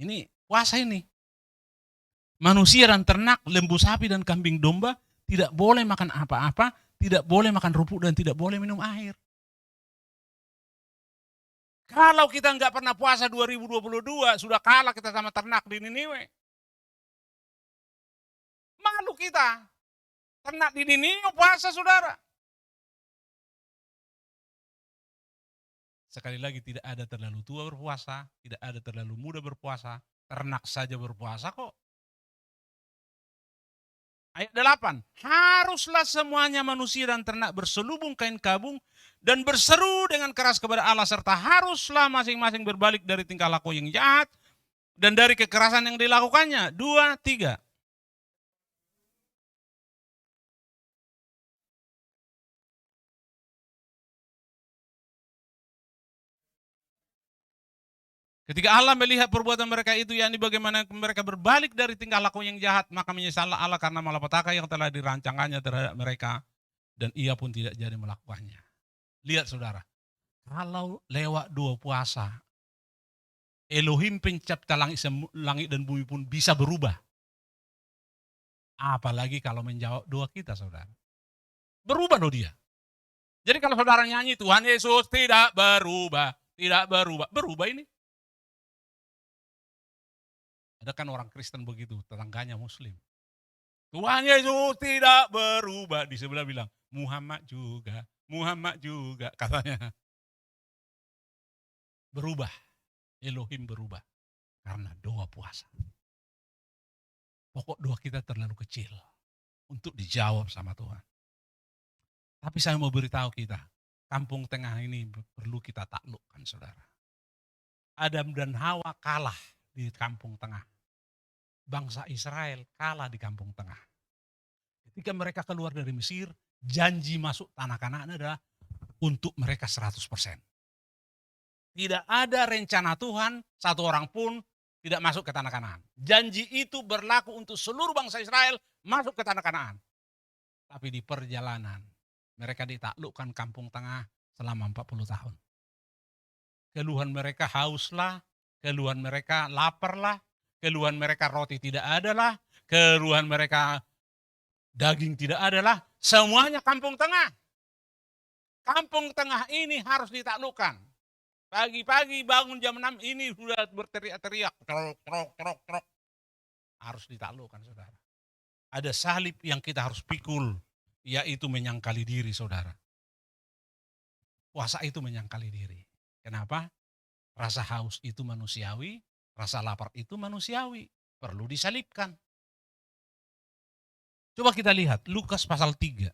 Ini puasa ini. Manusia dan ternak, lembu sapi dan kambing domba, tidak boleh makan apa-apa, tidak boleh makan rumput, dan tidak boleh minum air. Kalau kita nggak pernah puasa 2022, sudah kalah kita sama ternak di Niniwe. Malu kita. Ternak di Niniwe puasa, saudara. Sekali lagi, tidak ada terlalu tua berpuasa, tidak ada terlalu muda berpuasa, ternak saja berpuasa kok. Ayat 8, haruslah semuanya manusia dan ternak berselubung kain kabung dan berseru dengan keras kepada Allah, serta haruslah masing-masing berbalik dari tingkah laku yang jahat dan dari kekerasan yang dilakukannya. 2, 3. Ketika Allah melihat perbuatan mereka itu, yakni bagaimana mereka berbalik dari tingkah laku yang jahat, maka menyesallah Allah karena malapetaka yang telah dirancangkannya terhadap mereka, dan ia pun tidak jadi melakukannya. Lihat, saudara, kalau lewat 2 puasa, Elohim pencipta langit dan bumi pun bisa berubah. Apalagi kalau menjawab doa kita, saudara. Berubah loh dia. Jadi kalau saudara nyanyi, Tuhan Yesus tidak berubah, tidak berubah. Berubah ini. Ada kan orang Kristen begitu, tetangganya Muslim. Tuhan Yesus tidak berubah. Di sebelah bilang, Muhammad juga, katanya. Berubah, Elohim berubah. Karena doa puasa. Pokok doa kita terlalu kecil untuk dijawab sama Tuhan. Tapi saya mau beritahu kita, kampung tengah ini perlu kita taklukkan, saudara. Adam dan Hawa kalah di kampung tengah. Bangsa Israel kalah di kampung tengah. Ketika mereka keluar dari Mesir, janji masuk tanah Kanaan adalah untuk mereka 100%. Tidak ada rencana Tuhan, satu orang pun tidak masuk ke tanah Kanaan. Janji itu berlaku untuk seluruh bangsa Israel masuk ke tanah Kanaan. Tapi di perjalanan, mereka ditaklukkan kampung tengah selama 40 tahun. Keluhan mereka hauslah, keluhan mereka laparlah, keluhan mereka roti tidak adalah, keluhan mereka daging tidak adalah, semuanya kampung tengah. Kampung tengah ini harus ditaklukkan. Pagi-pagi bangun jam 6 ini sudah berteriak-teriak. Trok. Harus ditaklukkan, saudara. Ada salib yang kita harus pikul, yaitu menyangkali diri, saudara. Puasa itu menyangkali diri. Kenapa? Rasa haus itu manusiawi, rasa lapar itu manusiawi. Perlu disalibkan. Coba kita lihat Lukas pasal 3.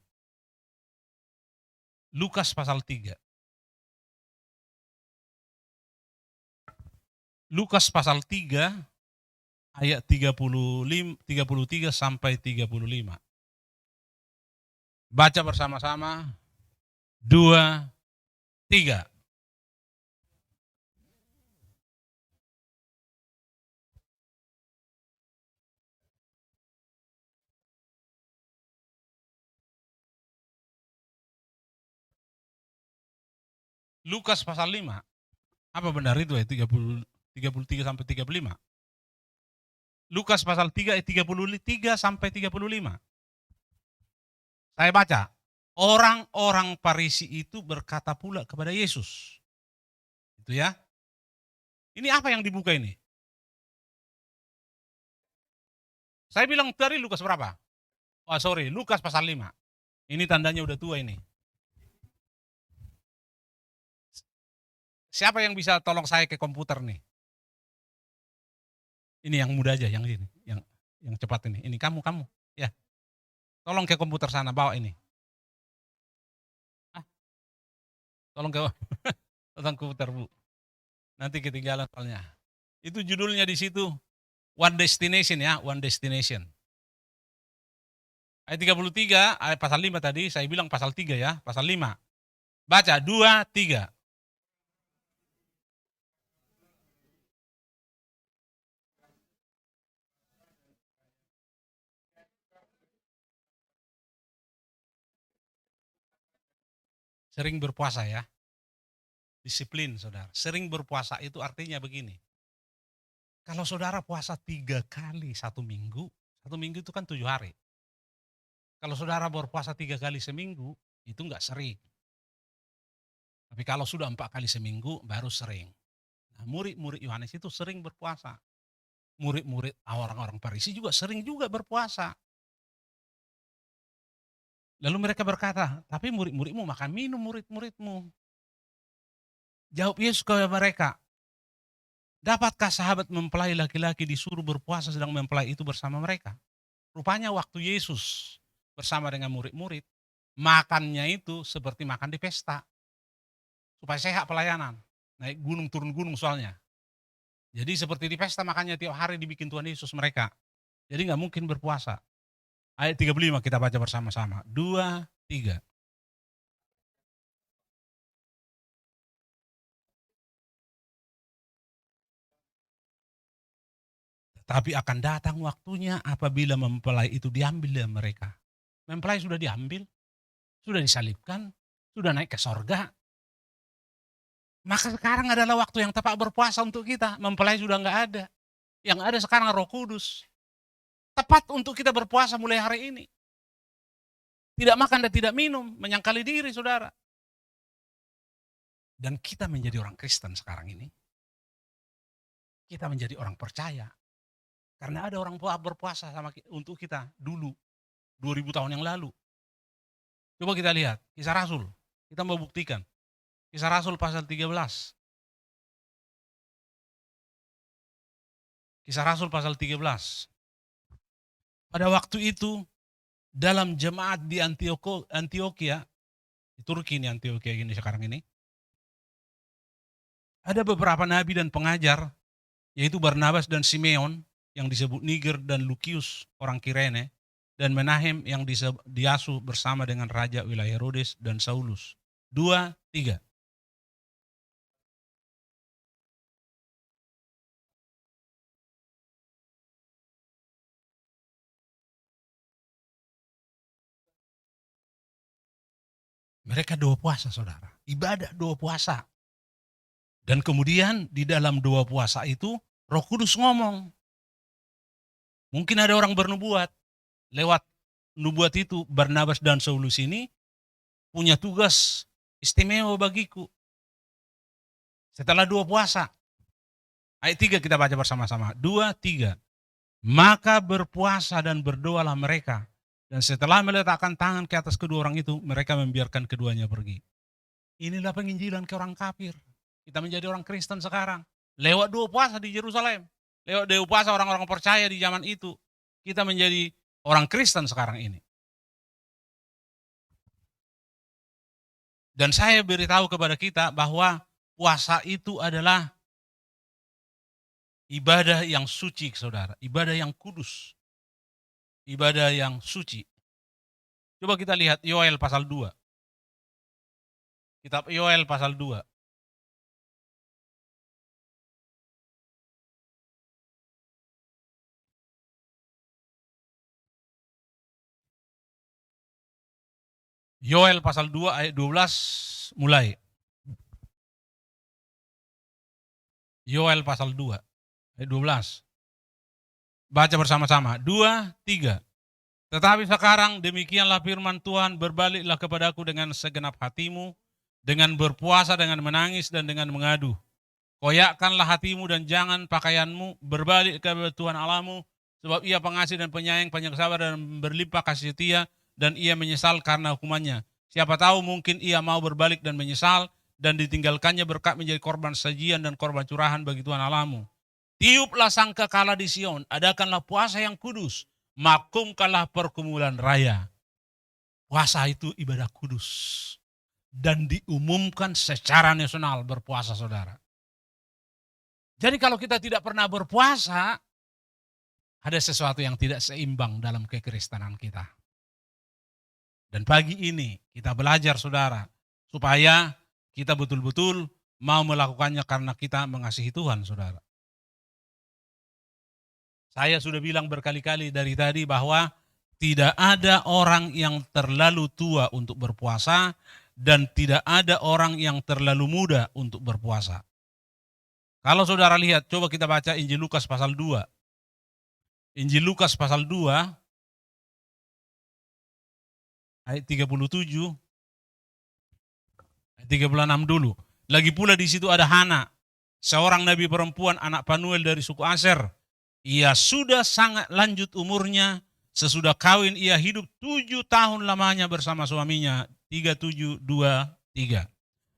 Lukas pasal 3. Lukas pasal 3 ayat 33 sampai 35. Baca bersama-sama. 2, 3. Lukas pasal 5. Apa benar itu ya 33 sampai 35? Lukas pasal 3 ayat 33 sampai 35. Saya baca. Orang-orang Farisi itu berkata pula kepada Yesus. Itu ya. Ini apa yang dibuka ini? Saya bilang tadi Lukas berapa? Lukas pasal 5. Ini tandanya udah tua ini. Siapa yang bisa tolong saya ke komputer nih? Ini yang muda aja, yang ini, yang cepat ini. Ini kamu, ya. Tolong ke komputer sana, bawa ini. Tolong ke komputer, Bu. Nanti ketinggalan soalnya. Itu judulnya di situ, One Destination ya, One Destination. Ayat 33, ayat pasal 5 tadi, saya bilang pasal 3 ya, pasal 5. Baca, 2, 3. Sering berpuasa ya. Disiplin, saudara. Sering berpuasa itu artinya begini. Kalau saudara puasa 3 kali 1 minggu itu kan 7 hari. Kalau saudara berpuasa 3 kali seminggu, itu enggak sering. Tapi kalau sudah 4 kali seminggu, baru sering. Nah, murid-murid Yohanes itu sering berpuasa. Murid-murid orang-orang Farisi juga sering juga berpuasa. Lalu mereka berkata, tapi murid-muridmu makan minum murid-muridmu. Jawab Yesus kepada mereka, dapatkah sahabat mempelai laki-laki disuruh berpuasa sedang mempelai itu bersama mereka? Rupanya waktu Yesus bersama dengan murid-murid, makannya itu seperti makan di pesta. Supaya sehat pelayanan. Naik gunung, turun gunung soalnya. Jadi seperti di pesta makannya tiap hari dibikin Tuhan Yesus mereka. Jadi nggak mungkin berpuasa. Ayat 35 kita baca bersama-sama. 2, 3. Tapi akan datang waktunya apabila mempelai itu diambil dari mereka. Mempelai sudah diambil, sudah disalibkan, sudah naik ke sorga. Maka sekarang adalah waktu yang tepat berpuasa untuk kita. Mempelai sudah nggak ada. Yang ada sekarang Roh Kudus. Tepat untuk kita berpuasa mulai hari ini. Tidak makan dan tidak minum, menyangkali diri saudara. Dan kita menjadi orang Kristen sekarang ini, kita menjadi orang percaya. Karena ada orang berpuasa untuk kita dulu, 2000 tahun yang lalu. Coba kita lihat, Kisah Rasul. Kita mau buktikan. Kisah Rasul pasal 13. Kisah Rasul pasal 13. Pada waktu itu, dalam jemaat di Antioquia, di Turki ini Antioquia ini sekarang ini, ada beberapa nabi dan pengajar, yaitu Barnabas dan Simeon, yang disebut Niger, dan Lukius, orang Kirene, dan Menahem yang diasuh bersama dengan Raja wilayah Herodes dan Saulus. 2, 3. Mereka 2 puasa saudara, ibadah 2 puasa. Dan kemudian di dalam 2 puasa itu Roh Kudus ngomong. Mungkin ada orang bernubuat, lewat nubuat itu Barnabas dan Saulus ini punya tugas istimewa bagiku. Setelah 2 puasa, ayat 3 kita baca bersama-sama, 2, 3. Maka berpuasa dan berdoalah mereka, dan setelah meletakkan tangan ke atas kedua orang itu, mereka membiarkan keduanya pergi. Inilah penginjilan ke orang kafir. Kita menjadi orang Kristen sekarang. Lewat 2 puasa di Yerusalem. Lewat 2 puasa orang-orang percaya di zaman itu. Kita menjadi orang Kristen sekarang ini. Dan saya beritahu kepada kita bahwa puasa itu adalah ibadah yang suci saudara. Ibadah yang kudus. Ibadah yang suci. Coba kita lihat Yoel pasal 2. Kitab Yoel pasal 2. Yoel pasal 2 ayat 12 mulai. Yoel pasal 2 ayat 12. Baca bersama-sama. 2, 3. Tetapi sekarang demikianlah firman Tuhan, berbaliklah kepadaku dengan segenap hatimu, dengan berpuasa, dengan menangis, dan dengan mengadu. Koyakkanlah hatimu dan jangan pakaianmu, berbalik kepada Tuhan Allahmu, sebab ia pengasih dan penyayang, banyak sabar dan berlimpah kasih setia, dan ia menyesal karena hukumannya. Siapa tahu mungkin ia mau berbalik dan menyesal, dan ditinggalkannya berkat menjadi korban sajian dan korban curahan bagi Tuhan Allahmu. Tiuplah sangkakala di Sion, adakanlah puasa yang kudus, makumkanlah pergumulan raya. Puasa itu ibadah kudus. Dan diumumkan secara nasional berpuasa saudara. Jadi kalau kita tidak pernah berpuasa, ada sesuatu yang tidak seimbang dalam kekristenan kita. Dan pagi ini kita belajar saudara, supaya kita betul-betul mau melakukannya karena kita mengasihi Tuhan saudara. Saya sudah bilang berkali-kali dari tadi bahwa tidak ada orang yang terlalu tua untuk berpuasa dan tidak ada orang yang terlalu muda untuk berpuasa. Kalau saudara lihat, coba kita baca Injil Lukas pasal 2. Injil Lukas pasal 2 ayat 37 ayat 36 dulu. Lagi pula di situ ada Hana, seorang nabi perempuan anak Panuel dari suku Aser. Ia sudah sangat lanjut umurnya, sesudah kawin ia hidup 7 tahun lamanya bersama suaminya, 3723.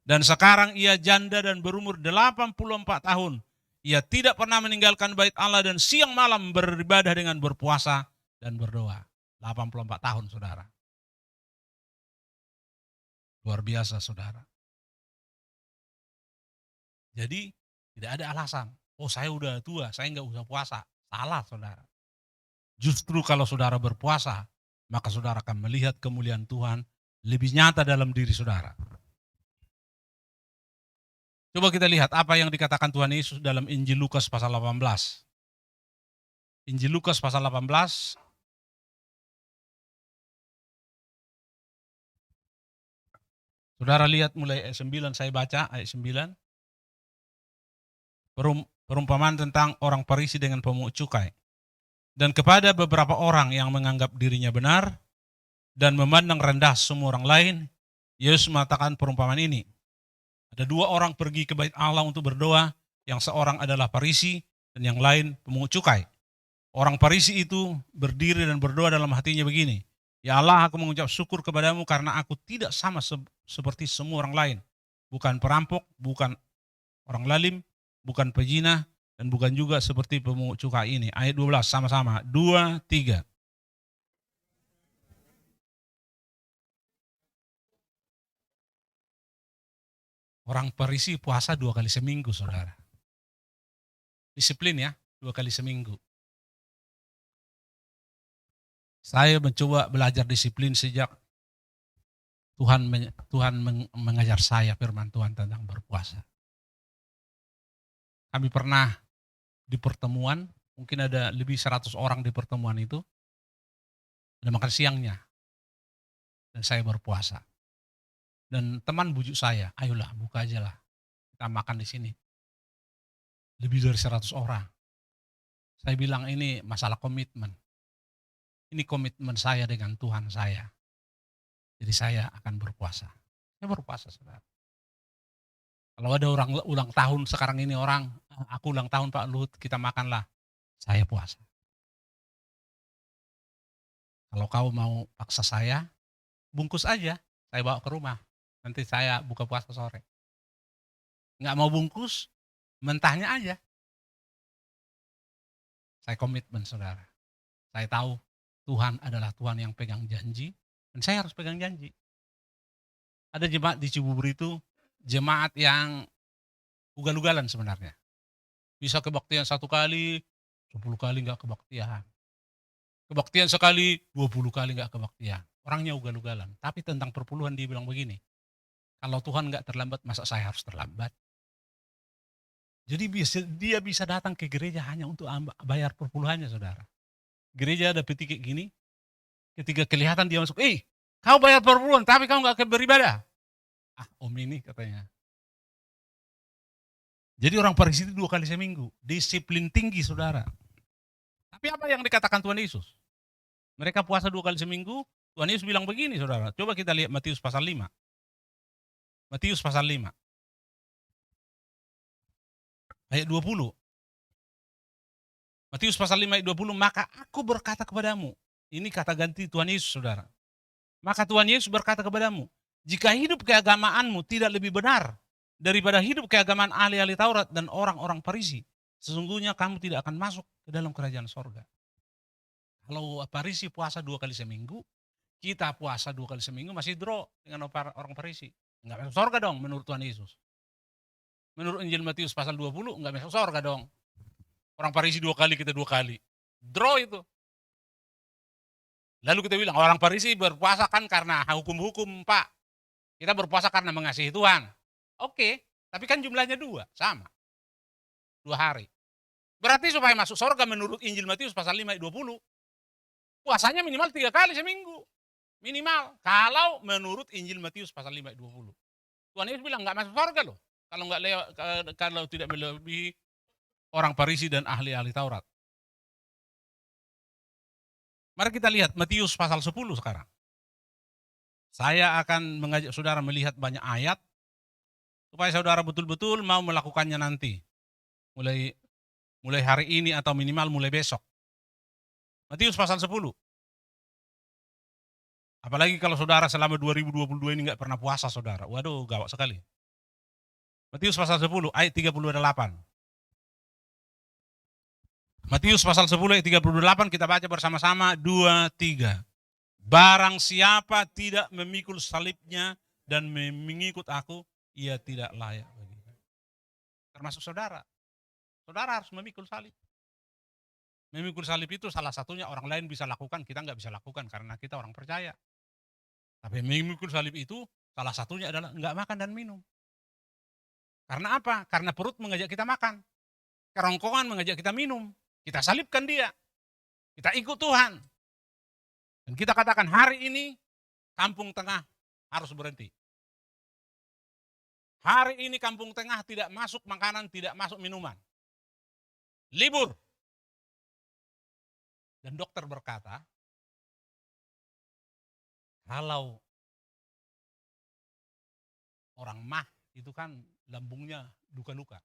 Dan sekarang ia janda dan berumur 84 tahun. Ia tidak pernah meninggalkan bait Allah dan siang malam beribadah dengan berpuasa dan berdoa. 84 tahun saudara. Luar biasa saudara. Jadi tidak ada alasan. Oh saya udah tua, saya nggak usah puasa. Salah saudara. Justru kalau saudara berpuasa, maka saudara akan melihat kemuliaan Tuhan lebih nyata dalam diri saudara. Coba kita lihat apa yang dikatakan Tuhan Yesus dalam Injil Lukas pasal 18. Injil Lukas pasal 18. Saudara lihat mulai ayat 9, saya baca ayat 9. Perumpamaan tentang orang Farisi dengan pemungut cukai. Dan kepada beberapa orang yang menganggap dirinya benar dan memandang rendah semua orang lain, Yesus mengatakan perumpamaan ini. Ada dua orang pergi ke bait Allah untuk berdoa, yang seorang adalah Farisi dan yang lain pemungut cukai. Orang Farisi itu berdiri dan berdoa dalam hatinya begini, "Ya Allah, aku mengucap syukur kepadamu karena aku tidak sama seperti semua orang lain. Bukan perampok, bukan orang lalim, bukan pezina, dan bukan juga seperti pemungut cukai ini." Ayat 12 sama-sama. 2, 3. Orang Farisi puasa 2 kali seminggu, Saudara. Disiplin ya, 2 kali seminggu. Saya mencoba belajar disiplin sejak Tuhan mengajar saya firman Tuhan tentang berpuasa. Kami pernah di pertemuan, mungkin ada lebih 100 orang di pertemuan itu, ada makan siangnya, dan saya berpuasa. Dan teman bujuk saya, "Ayolah buka aja lah, kita makan di sini." Lebih dari 100 orang. Saya bilang, "Ini masalah komitmen. Ini komitmen saya dengan Tuhan saya. Jadi saya akan berpuasa." Saya berpuasa, Saudara. Kalau ada orang ulang tahun sekarang ini orang, "Aku ulang tahun Pak Luhut, kita makanlah." Saya puasa. Kalau kau mau paksa saya, bungkus aja, saya bawa ke rumah. Nanti saya buka puasa sore. Nggak mau bungkus, mentahnya aja. Saya komitmen, Saudara. Saya tahu Tuhan adalah Tuhan yang pegang janji, dan saya harus pegang janji. Ada jemaat di Cibubur itu, jemaat yang ugal-ugalan sebenarnya. Bisa kebaktian 1 kali, 10 kali nggak kebaktian. Kebaktian sekali, 20 kali nggak kebaktian. Orangnya ugal-ugalan. Tapi tentang perpuluhan dia bilang begini, "Kalau Tuhan nggak terlambat, masa saya harus terlambat?" Jadi dia bisa datang ke gereja hanya untuk bayar perpuluhannya, Saudara. Gereja ada peti kayak gini, ketika kelihatan dia masuk, kau bayar perpuluhan tapi kau nggak beribadah?" "Ah, om ini," katanya. Jadi orang Farisi itu 2 kali seminggu, disiplin tinggi, Saudara. Tapi apa yang dikatakan Tuhan Yesus? Mereka puasa 2 kali seminggu, Tuhan Yesus bilang begini, Saudara. Coba kita lihat Matius pasal 5. Matius pasal 5 ayat 20. Matius pasal 5 ayat 20, "Maka aku berkata kepadamu." Ini kata ganti Tuhan Yesus, Saudara. "Maka Tuhan Yesus berkata kepadamu, jika hidup keagamaanmu tidak lebih benar daripada hidup keagamaan ahli-ahli Taurat dan orang-orang Farisi, sesungguhnya kamu tidak akan masuk ke dalam kerajaan sorga." Kalau Farisi puasa 2 kali seminggu, kita puasa 2 kali seminggu masih draw dengan orang Farisi. Enggak masuk sorga dong menurut Tuhan Yesus. Menurut Injil Matius pasal 20 enggak masuk sorga dong. Orang Farisi 2 kali, kita 2 kali. Draw itu. Lalu kita bilang, orang Farisi berpuasa kan karena hukum-hukum, Pak. Kita berpuasa karena mengasihi Tuhan. Oke, tapi kan jumlahnya 2, sama. 2 hari. Berarti supaya masuk sorga menurut Injil Matius pasal 5 ayat 20, puasanya minimal 3 kali seminggu. Minimal. Kalau menurut Injil Matius pasal 5 ayat 20. Tuhan Yesus bilang enggak masuk sorga loh. Kalau enggak kalau tidak melebihi orang Farisi dan ahli-ahli Taurat. Mari kita lihat Matius pasal 10 sekarang. Saya akan mengajak saudara melihat banyak ayat, supaya saudara betul-betul mau melakukannya nanti. Mulai mulai hari ini atau minimal mulai besok. Matius pasal 10. Apalagi kalau saudara selama 2022 ini nggak pernah puasa, saudara. Waduh, gawat sekali. Matius pasal 10 ayat 38. Matius pasal 10 ayat 38 kita baca bersama-sama, 2, 3. "Barang siapa tidak memikul salibnya dan mengikut aku, ia tidak layak bagiku." Termasuk saudara. Saudara harus memikul salib. Memikul salib itu salah satunya orang lain bisa lakukan, kita nggak bisa lakukan karena kita orang percaya. Tapi memikul salib itu salah satunya adalah nggak makan dan minum. Karena apa? Karena perut mengajak kita makan. Kerongkongan mengajak kita minum. Kita salibkan dia. Kita ikut Tuhan. Dan kita katakan hari ini Kampung Tengah harus berhenti. Hari ini Kampung Tengah tidak masuk makanan, tidak masuk minuman. Libur. Dan dokter berkata, kalau orang mah itu kan lambungnya luka-luka.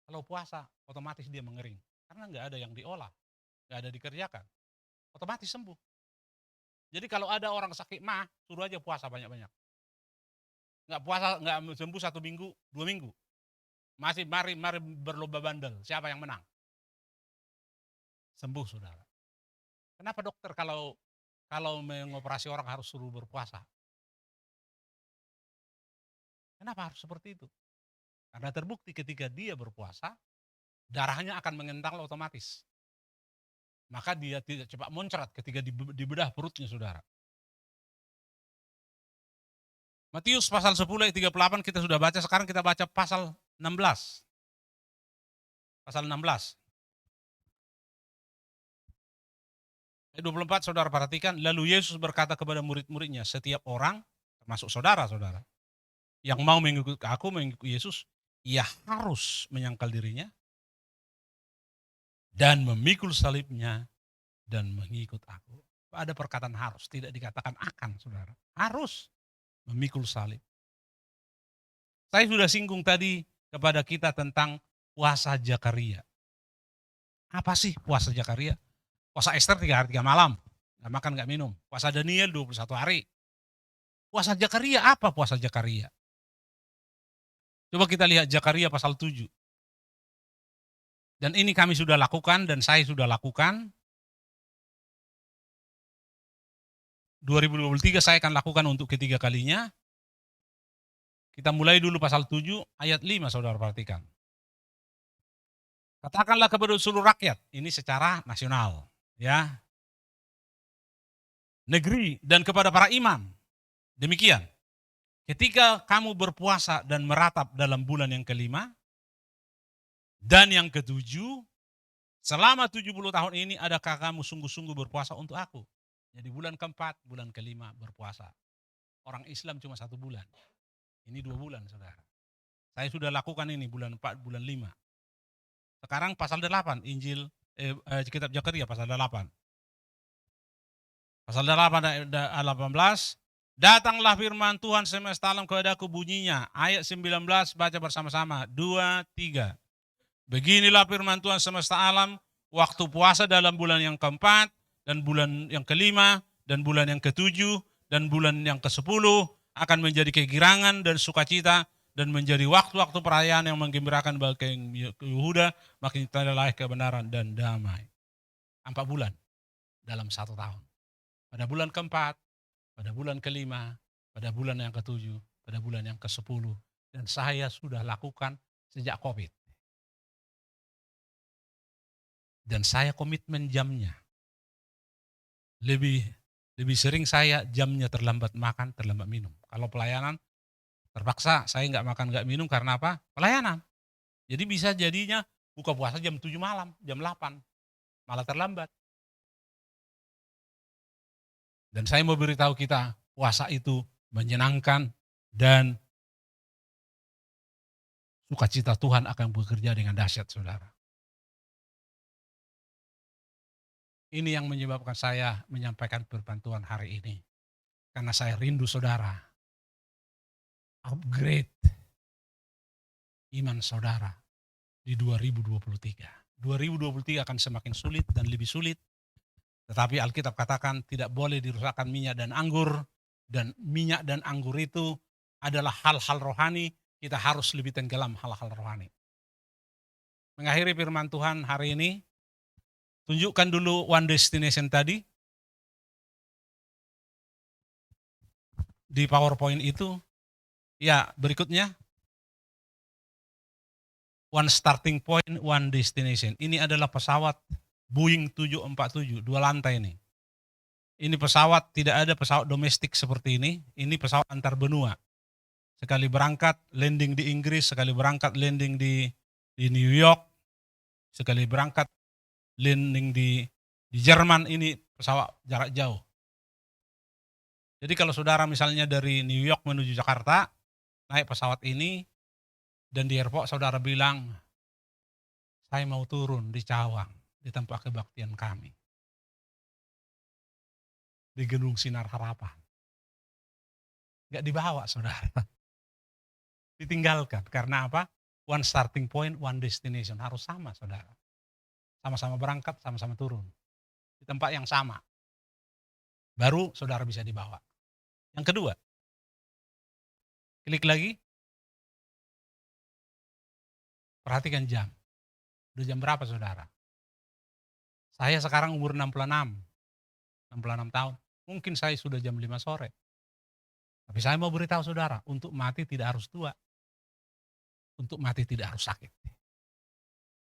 Kalau puasa otomatis dia mengering. Karena nggak ada yang diolah, nggak ada dikerjakan. Otomatis sembuh. Jadi kalau ada orang sakit mah, suruh aja puasa banyak-banyak. Nggak puasa, nggak sembuh 1 minggu, 2 minggu. Masih mari berlomba bandel, siapa yang menang? Sembuh saudara. Kenapa dokter kalau mengoperasi orang harus suruh berpuasa? Kenapa harus seperti itu? Karena terbukti ketika dia berpuasa, darahnya akan mengental otomatis. Maka dia tidak cepat muncrat ketika dibedah perutnya saudara. Matius pasal 10 ayat 38 kita sudah baca, sekarang kita baca pasal 16. Pasal 16. Ayat 24 saudara perhatikan, lalu Yesus berkata kepada murid-muridnya, setiap orang, termasuk saudara-saudara, yang mau mengikut aku, mengikut Yesus, ia harus menyangkal dirinya dan memikul salibnya dan mengikut aku. Ada perkataan harus, tidak dikatakan akan saudara. Harus memikul salib. Saya sudah singgung tadi kepada kita tentang puasa Zakaria. Apa sih puasa Zakaria? Puasa Esther 3 hari 3 malam, nggak makan nggak minum. Puasa Daniel 21 hari. Puasa Zakaria apa puasa Zakaria? Coba kita lihat Zakaria pasal 7. Dan ini kami sudah lakukan dan saya sudah lakukan. 2023 saya akan lakukan untuk ketiga kalinya. Kita mulai dulu pasal 7 ayat 5 saudara perhatikan. Katakanlah kepada seluruh rakyat, ini secara nasional, ya. Negeri dan kepada para imam. Demikian. Ketika kamu berpuasa dan meratap dalam bulan yang kelima dan yang ketujuh, selama 70 tahun ini adakah kamu sungguh-sungguh berpuasa untuk aku? Jadi bulan keempat, bulan kelima berpuasa. Orang Islam cuma 1 bulan. Ini 2 bulan saudara. Saya sudah lakukan ini bulan 4, bulan 5. Sekarang pasal 8, Injil kitab Zakaria pasal 8. Pasal 8 ayat 18, datanglah firman Tuhan semesta alam kepadaku bunyinya. Ayat 19 baca bersama-sama. 2, 3. Beginilah firman Tuhan semesta alam, waktu puasa dalam bulan yang keempat, dan bulan yang kelima, dan bulan yang ketujuh, dan bulan yang ke-10 akan menjadi kegirangan dan sukacita, dan menjadi waktu-waktu perayaan yang menggembirakan bagi Yehuda, makin lahir kebenaran dan damai. 4 bulan dalam 1 tahun. Pada bulan keempat, pada bulan kelima, pada bulan yang ke-7, pada bulan yang ke-10. Dan saya sudah lakukan sejak COVID. Dan saya komitmen jamnya. Lebih sering saya jamnya terlambat makan, terlambat minum. Kalau pelayanan, terpaksa saya nggak makan, nggak minum karena apa? Pelayanan. Jadi bisa jadinya buka puasa jam 7 malam, jam 8. Malah terlambat. Dan saya mau beritahu kita, puasa itu menyenangkan dan sukacita Tuhan akan bekerja dengan dahsyat saudara. Ini yang menyebabkan saya menyampaikan firman Tuhan hari ini. Karena saya rindu saudara. Upgrade iman saudara di 2023. 2023 akan semakin sulit dan lebih sulit. Tetapi Alkitab katakan tidak boleh dirusakkan minyak dan anggur. Dan minyak dan anggur itu adalah hal-hal rohani. Kita harus lebih tenggelam hal-hal rohani. Mengakhiri firman Tuhan hari ini, tunjukkan dulu One Destination tadi. Di PowerPoint itu. Ya, berikutnya. One starting point, one destination. Ini adalah pesawat Boeing 747, 2 lantai ini. Ini pesawat, tidak ada pesawat domestik seperti ini. Ini pesawat antar benua. Sekali berangkat, landing di Inggris. Sekali berangkat, landing di New York. Sekali berangkat, landing di Jerman. Ini pesawat jarak jauh. Jadi kalau saudara misalnya dari New York menuju Jakarta, naik pesawat ini, dan di airport saudara bilang, saya mau turun di Cawang, di tempat kebaktian kami. di Gedung Sinar Harapan. Nggak dibawa saudara. Ditinggalkan. Karena apa? One starting point, one destination. Harus sama saudara. Sama-sama berangkat, sama-sama turun. Di tempat yang sama. Baru saudara bisa dibawa. Yang kedua, klik lagi. Perhatikan jam. Udah jam berapa saudara? Saya sekarang umur 66 tahun. Mungkin saya sudah jam 5 sore. Tapi saya mau beritahu saudara, untuk mati tidak harus tua. Untuk mati tidak harus sakit.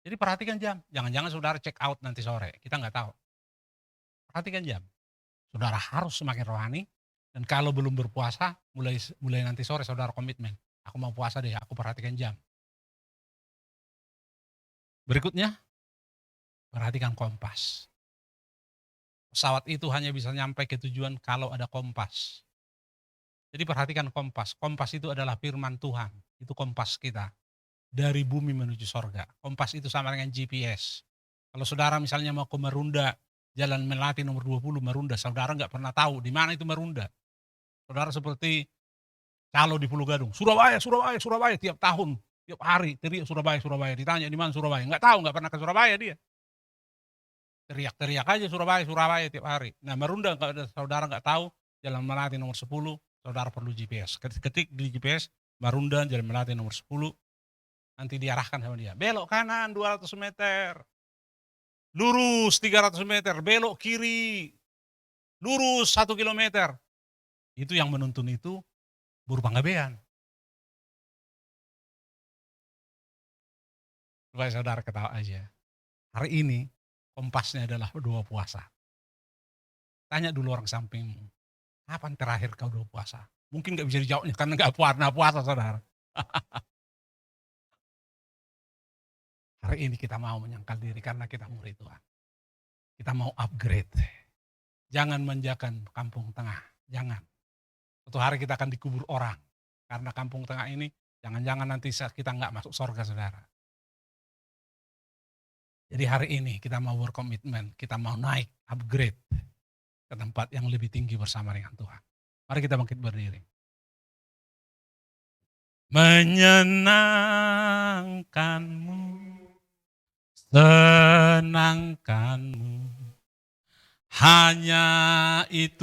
Jadi perhatikan jam. Jangan-jangan saudara check out nanti sore. Kita nggak tahu. Perhatikan jam. Saudara harus semakin rohani. Dan kalau belum berpuasa, mulai nanti sore saudara komitmen. Aku mau puasa deh, aku perhatikan jam. Berikutnya, perhatikan kompas. Pesawat itu hanya bisa nyampe ke tujuan kalau ada kompas. Jadi perhatikan kompas. Kompas itu adalah firman Tuhan. Itu kompas kita. Dari bumi menuju sorga. Kompas itu sama dengan GPS. Kalau saudara misalnya mau ke Marunda, Jalan Melati nomor 20 Marunda, saudara nggak pernah tahu di mana itu Marunda. Saudara seperti calo di Pulau Gadung. Surabaya, Surabaya, Surabaya tiap tahun, tiap hari teriak Surabaya, Surabaya. Ditanya di mana Surabaya, nggak tahu, nggak pernah ke Surabaya dia. Teriak-teriak aja Surabaya, Surabaya tiap hari. Nah Marunda kalau saudara nggak tahu, Jalan Melati nomor 10, saudara perlu GPS. Ketik di GPS Marunda Jalan Melati nomor 10, nanti diarahkan sama dia. Belok kanan 200 meter. Lurus 300 meter, belok kiri. Lurus 1 kilometer. Itu yang menuntun itu Guru Panggabean. Supaya saudara ketawa aja. Hari ini kompasnya adalah doa puasa. Tanya dulu orang sampingmu, kapan terakhir kau doa puasa? Mungkin gak bisa dijawabnya karena gak pernah puasa saudara. Hari ini kita mau menyangkal diri karena kita murid Tuhan. Kita mau upgrade. Jangan manjakan kampung tengah, jangan. Suatu hari kita akan dikubur orang. Karena kampung tengah ini, jangan-jangan nanti kita nggak masuk surga saudara. Jadi hari ini kita mau berkomitmen, kita mau naik, upgrade ke tempat yang lebih tinggi bersama dengan Tuhan. Mari kita bangkit berdiri. Menyenangkanmu, senangkanmu, hanya itu